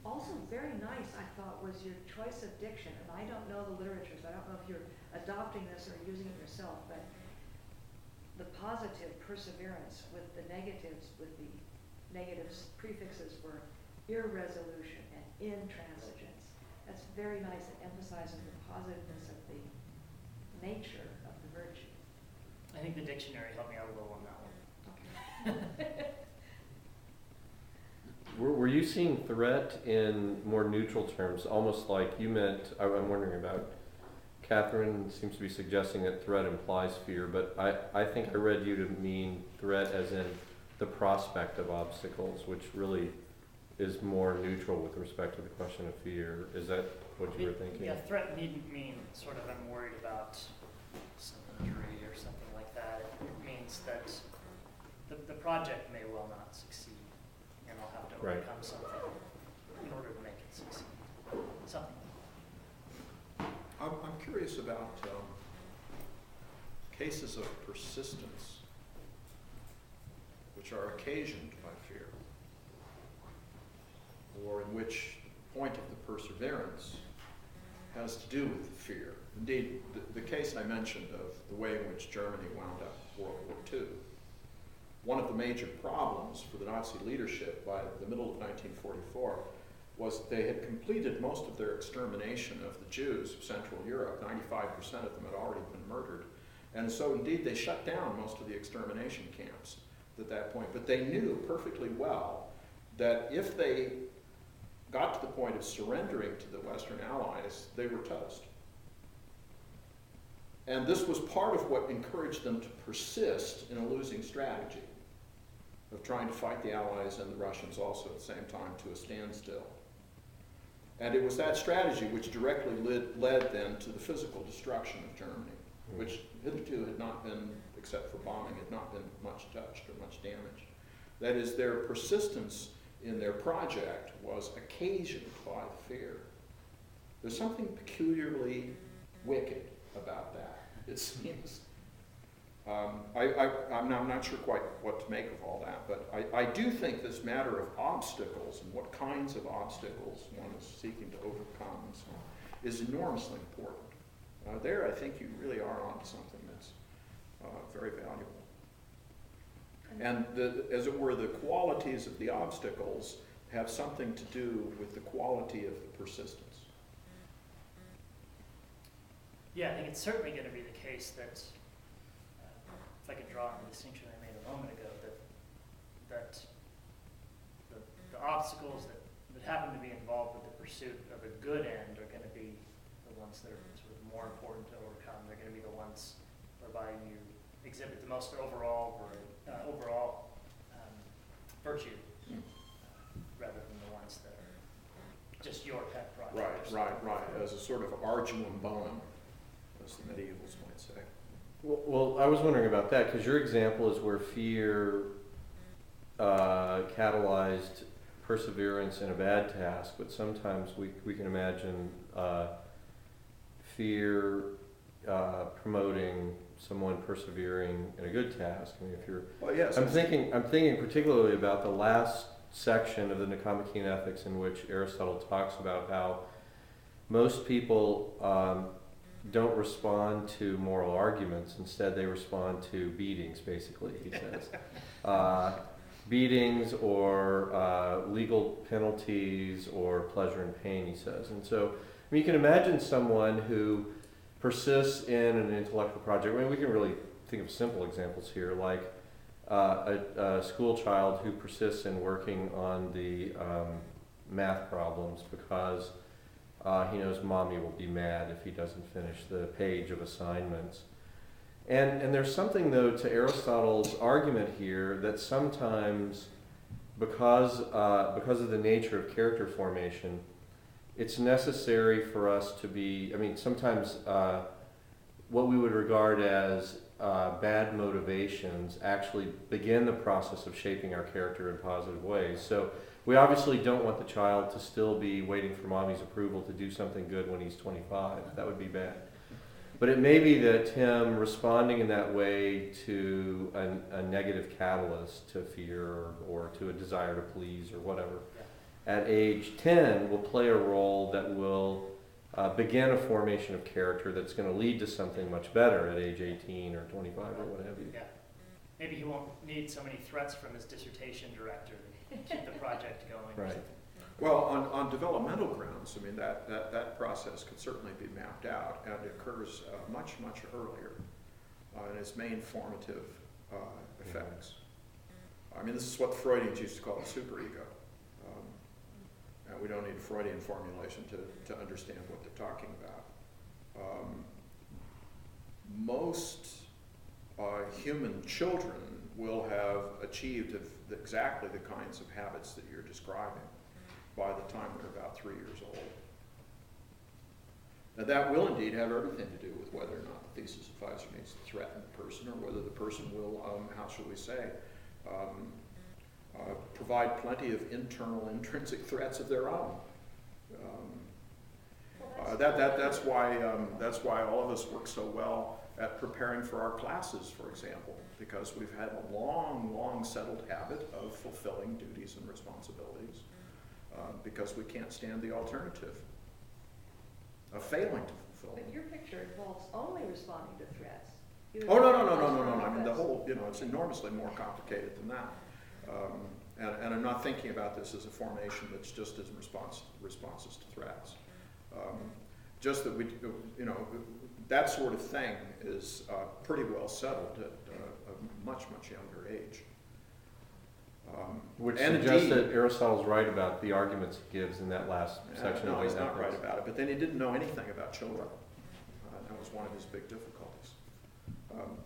Also very nice, I thought, was your choice of diction. And I don't know the literature, so I don't know if you're adopting this or using it yourself, but the positive perseverance with the negatives, with the negatives prefixes were irresolution and intransigence. That's very nice. It emphasizes the positiveness of the nature of the virtue. I think the dictionary helped me out a little on that one. Okay. Were you seeing threat in more neutral terms, almost like you meant, I'm wondering about, Catherine seems to be suggesting that threat implies fear, but I think I read you to mean threat as in the prospect of obstacles, which really is more neutral with respect to the question of fear. Is that what you were thinking? Yeah, threat needn't mean sort of I'm worried about some injury or something like that. It means that the project may well not succeed, and I'll have to overcome something in order to make it succeed. Something. I'm curious about cases of persistence which are occasioned by fear, or in which the point of the perseverance has to do with fear. Indeed, the case I mentioned of the way in which Germany wound up World War II, one of the major problems for the Nazi leadership by the middle of 1944 was that they had completed most of their extermination of the Jews of Central Europe. 95% of them had already been murdered. And so indeed they shut down most of the extermination camps at that point. But they knew perfectly well that if they got to the point of surrendering to the Western Allies, they were toast. And this was part of what encouraged them to persist in a losing strategy of trying to fight the Allies and the Russians also at the same time to a standstill. And it was that strategy which directly led then to the physical destruction of Germany, which hitherto had not been, except for bombing, had not been much touched or much damaged. That is, their persistence in their project was occasioned by the fear. There's something peculiarly wicked about that, it seems. I'm not sure quite what to make of all that, but I do think this matter of obstacles and what kinds of obstacles one is seeking to overcome and so on is enormously important. There, I think you really are onto something that's very valuable. And as it were, the qualities of the obstacles have something to do with the quality of the persistence. Yeah, I think it's certainly going to be the case that, if I could draw on the distinction I made a moment ago, that the obstacles that happen to be involved with the pursuit of a good end are going to be the ones that are sort of more important to overcome. They're going to be the ones whereby you exhibit the most overall virtue, rather than the ones that are just your pet project. Right. As a sort of arduum bonum, as the medievals might say. Well, I was wondering about that, because your example is where fear catalyzed perseverance in a bad task, but sometimes we can imagine fear promoting someone persevering in a good task. I mean, if you're, Well, yes, I'm thinking particularly about the last section of the Nicomachean Ethics, in which Aristotle talks about how most people don't respond to moral arguments. Instead, they respond to beatings, basically, he says. Beatings or legal penalties or pleasure and pain, he says. And so, I mean, you can imagine someone who persists in an intellectual project. I mean, we can really think of simple examples here, like a school child who persists in working on the math problems because he knows mommy will be mad if he doesn't finish the page of assignments. And there's something, though, to Aristotle's argument here that sometimes, because of the nature of character formation, it's necessary for us to be, I mean, sometimes what we would regard as bad motivations actually begin the process of shaping our character in positive ways. So we obviously don't want the child to still be waiting for mommy's approval to do something good when he's 25. That would be bad. But it may be that him responding in that way to a negative catalyst, to fear or to a desire to please or whatever, at age 10 will play a role that will begin a formation of character that's going to lead to something much better at age 18 or 25 or what have you. Yeah. Maybe he won't need so many threats from his dissertation director to keep the project going. Right. Well, on developmental grounds, I mean, that process could certainly be mapped out, and it occurs much earlier in its main formative effects. I mean, this is what the Freudians used to call the superego. And we don't need a Freudian formulation to understand what they're talking about. Most human children will have achieved exactly the kinds of habits that you're describing by the time they're about 3 years old. Now that will indeed have everything to do with whether or not the thesis advisor needs to threaten the person, or whether the person will, how shall we say, provide plenty of internal, intrinsic threats of their own. That's why all of us work so well at preparing for our classes, for example, because we've had a long settled habit of fulfilling duties and responsibilities, because we can't stand the alternative of failing to fulfill them. But your picture involves only responding to threats. Oh, no. I mean, the whole, it's enormously more complicated than that. And I'm not thinking about this as a formation that's just as responses to threats. Just that we, that sort of thing is pretty well settled at a much younger age. Which suggests that Aristotle's right about the arguments he gives in that last section. No, he's not right about it. But then he didn't know anything about children. That was one of his big difficulties.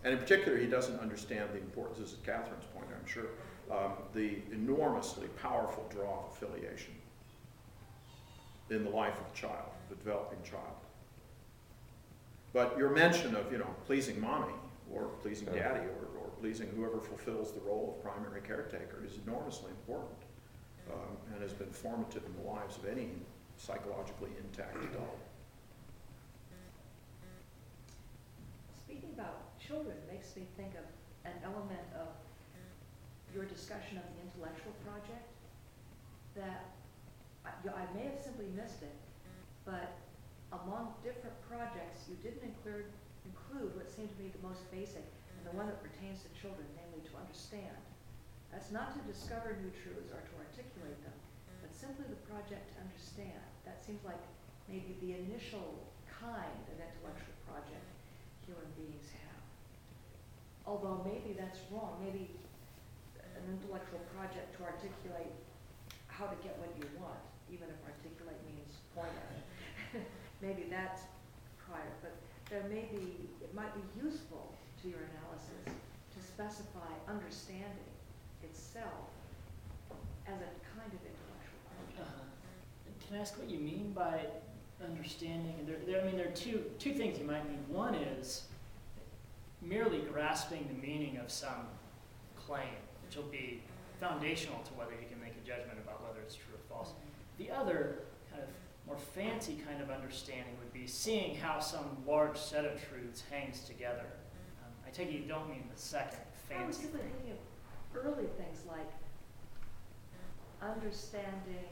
And in particular, he doesn't understand the importance, this is Catherine's point, I'm sure, the enormously powerful draw of affiliation in the life of the child, the developing child. But your mention of, pleasing mommy or pleasing daddy or pleasing whoever fulfills the role of primary caretaker is enormously important. and has been formative in the lives of any psychologically intact adult. Speaking about children makes me think of an element of your discussion of the intellectual project that I may have simply missed it, but among different projects, you didn't include what seemed to be the most basic and the one that pertains to children, namely to understand. That's not to discover new truths or to articulate them, but simply the project to understand. That seems like maybe the initial kind of intellectual project human beings have. Although maybe that's wrong. Maybe an intellectual project to articulate how to get what you want, even if articulate means point at it. Maybe that's prior, but it might be useful to your analysis to specify understanding itself as a kind of intellectual project. Can I ask what you mean by understanding? And there are two things you might mean. One is merely grasping the meaning of some claim, which will be foundational to whether you can make a judgment about whether it's true or false. The other kind of more fancy kind of understanding would be seeing how some large set of truths hangs together. I take it you don't mean the second I was fancy simply thing. thinking of early things like understanding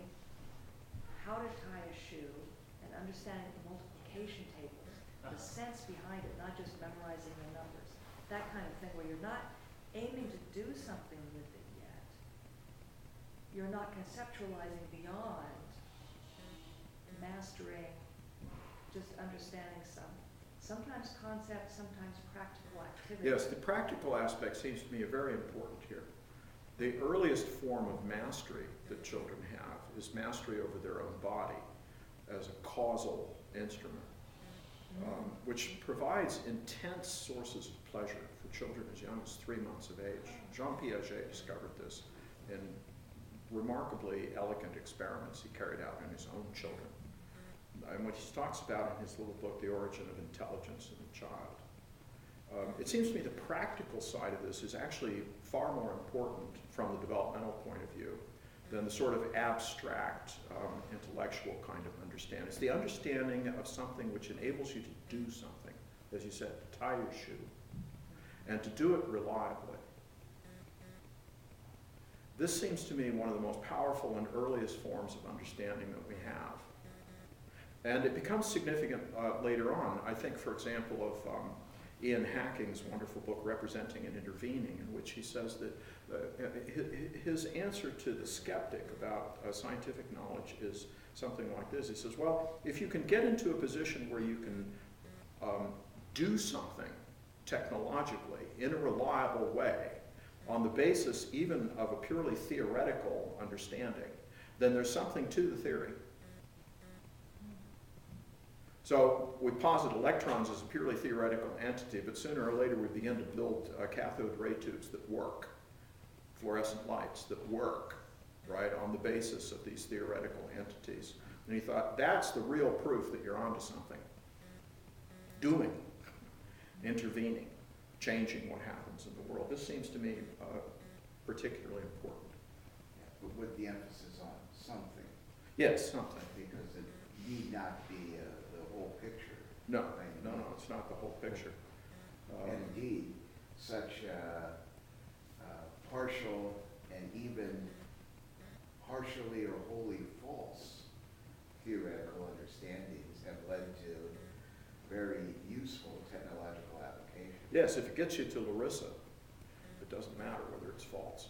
how to tie a shoe and understanding the multiplication tables, the sense behind it, not just memorizing the numbers. That kind of thing where you're not aiming to do something with it yet. You're not conceptualizing beyond mastering, just understanding sometimes concepts, sometimes practical activity. Yes, the practical aspect seems to me very important here. The earliest form of mastery that children have is mastery over their own body as a causal instrument, which provides intense sources of pleasure for children as young as 3 months of age. Jean Piaget discovered this in remarkably elegant experiments he carried out in his own children. And what he talks about in his little book, The Origin of Intelligence in the Child. It seems to me the practical side of this is actually far more important from the developmental point of view than the sort of abstract intellectual kind of understanding. It's the understanding of something which enables you to do something, as you said, to tie your shoe, and to do it reliably. This seems to me one of the most powerful and earliest forms of understanding that we have. And it becomes significant later on. I think, for example, of Ian Hacking's wonderful book, Representing and Intervening, in which he says that his answer to the skeptic about scientific knowledge is something like this. He says, well, if you can get into a position where you can do something technologically in a reliable way on the basis even of a purely theoretical understanding, then there's something to the theory. So we posit electrons as a purely theoretical entity, but sooner or later we begin to build cathode ray tubes that work, fluorescent lights that work, right, on the basis of these theoretical entities. And he thought, that's the real proof that you're onto something. Doing, intervening, changing what happens in the world. This seems to me particularly important. Yeah, but with the emphasis on something. Yes, something. Because it need not be the whole picture. No, it's not the whole picture. And indeed, such partial and even partially or wholly false theoretical understandings have led to very useful technological applications. Yes, if it gets you to Larissa, it doesn't matter whether it's false.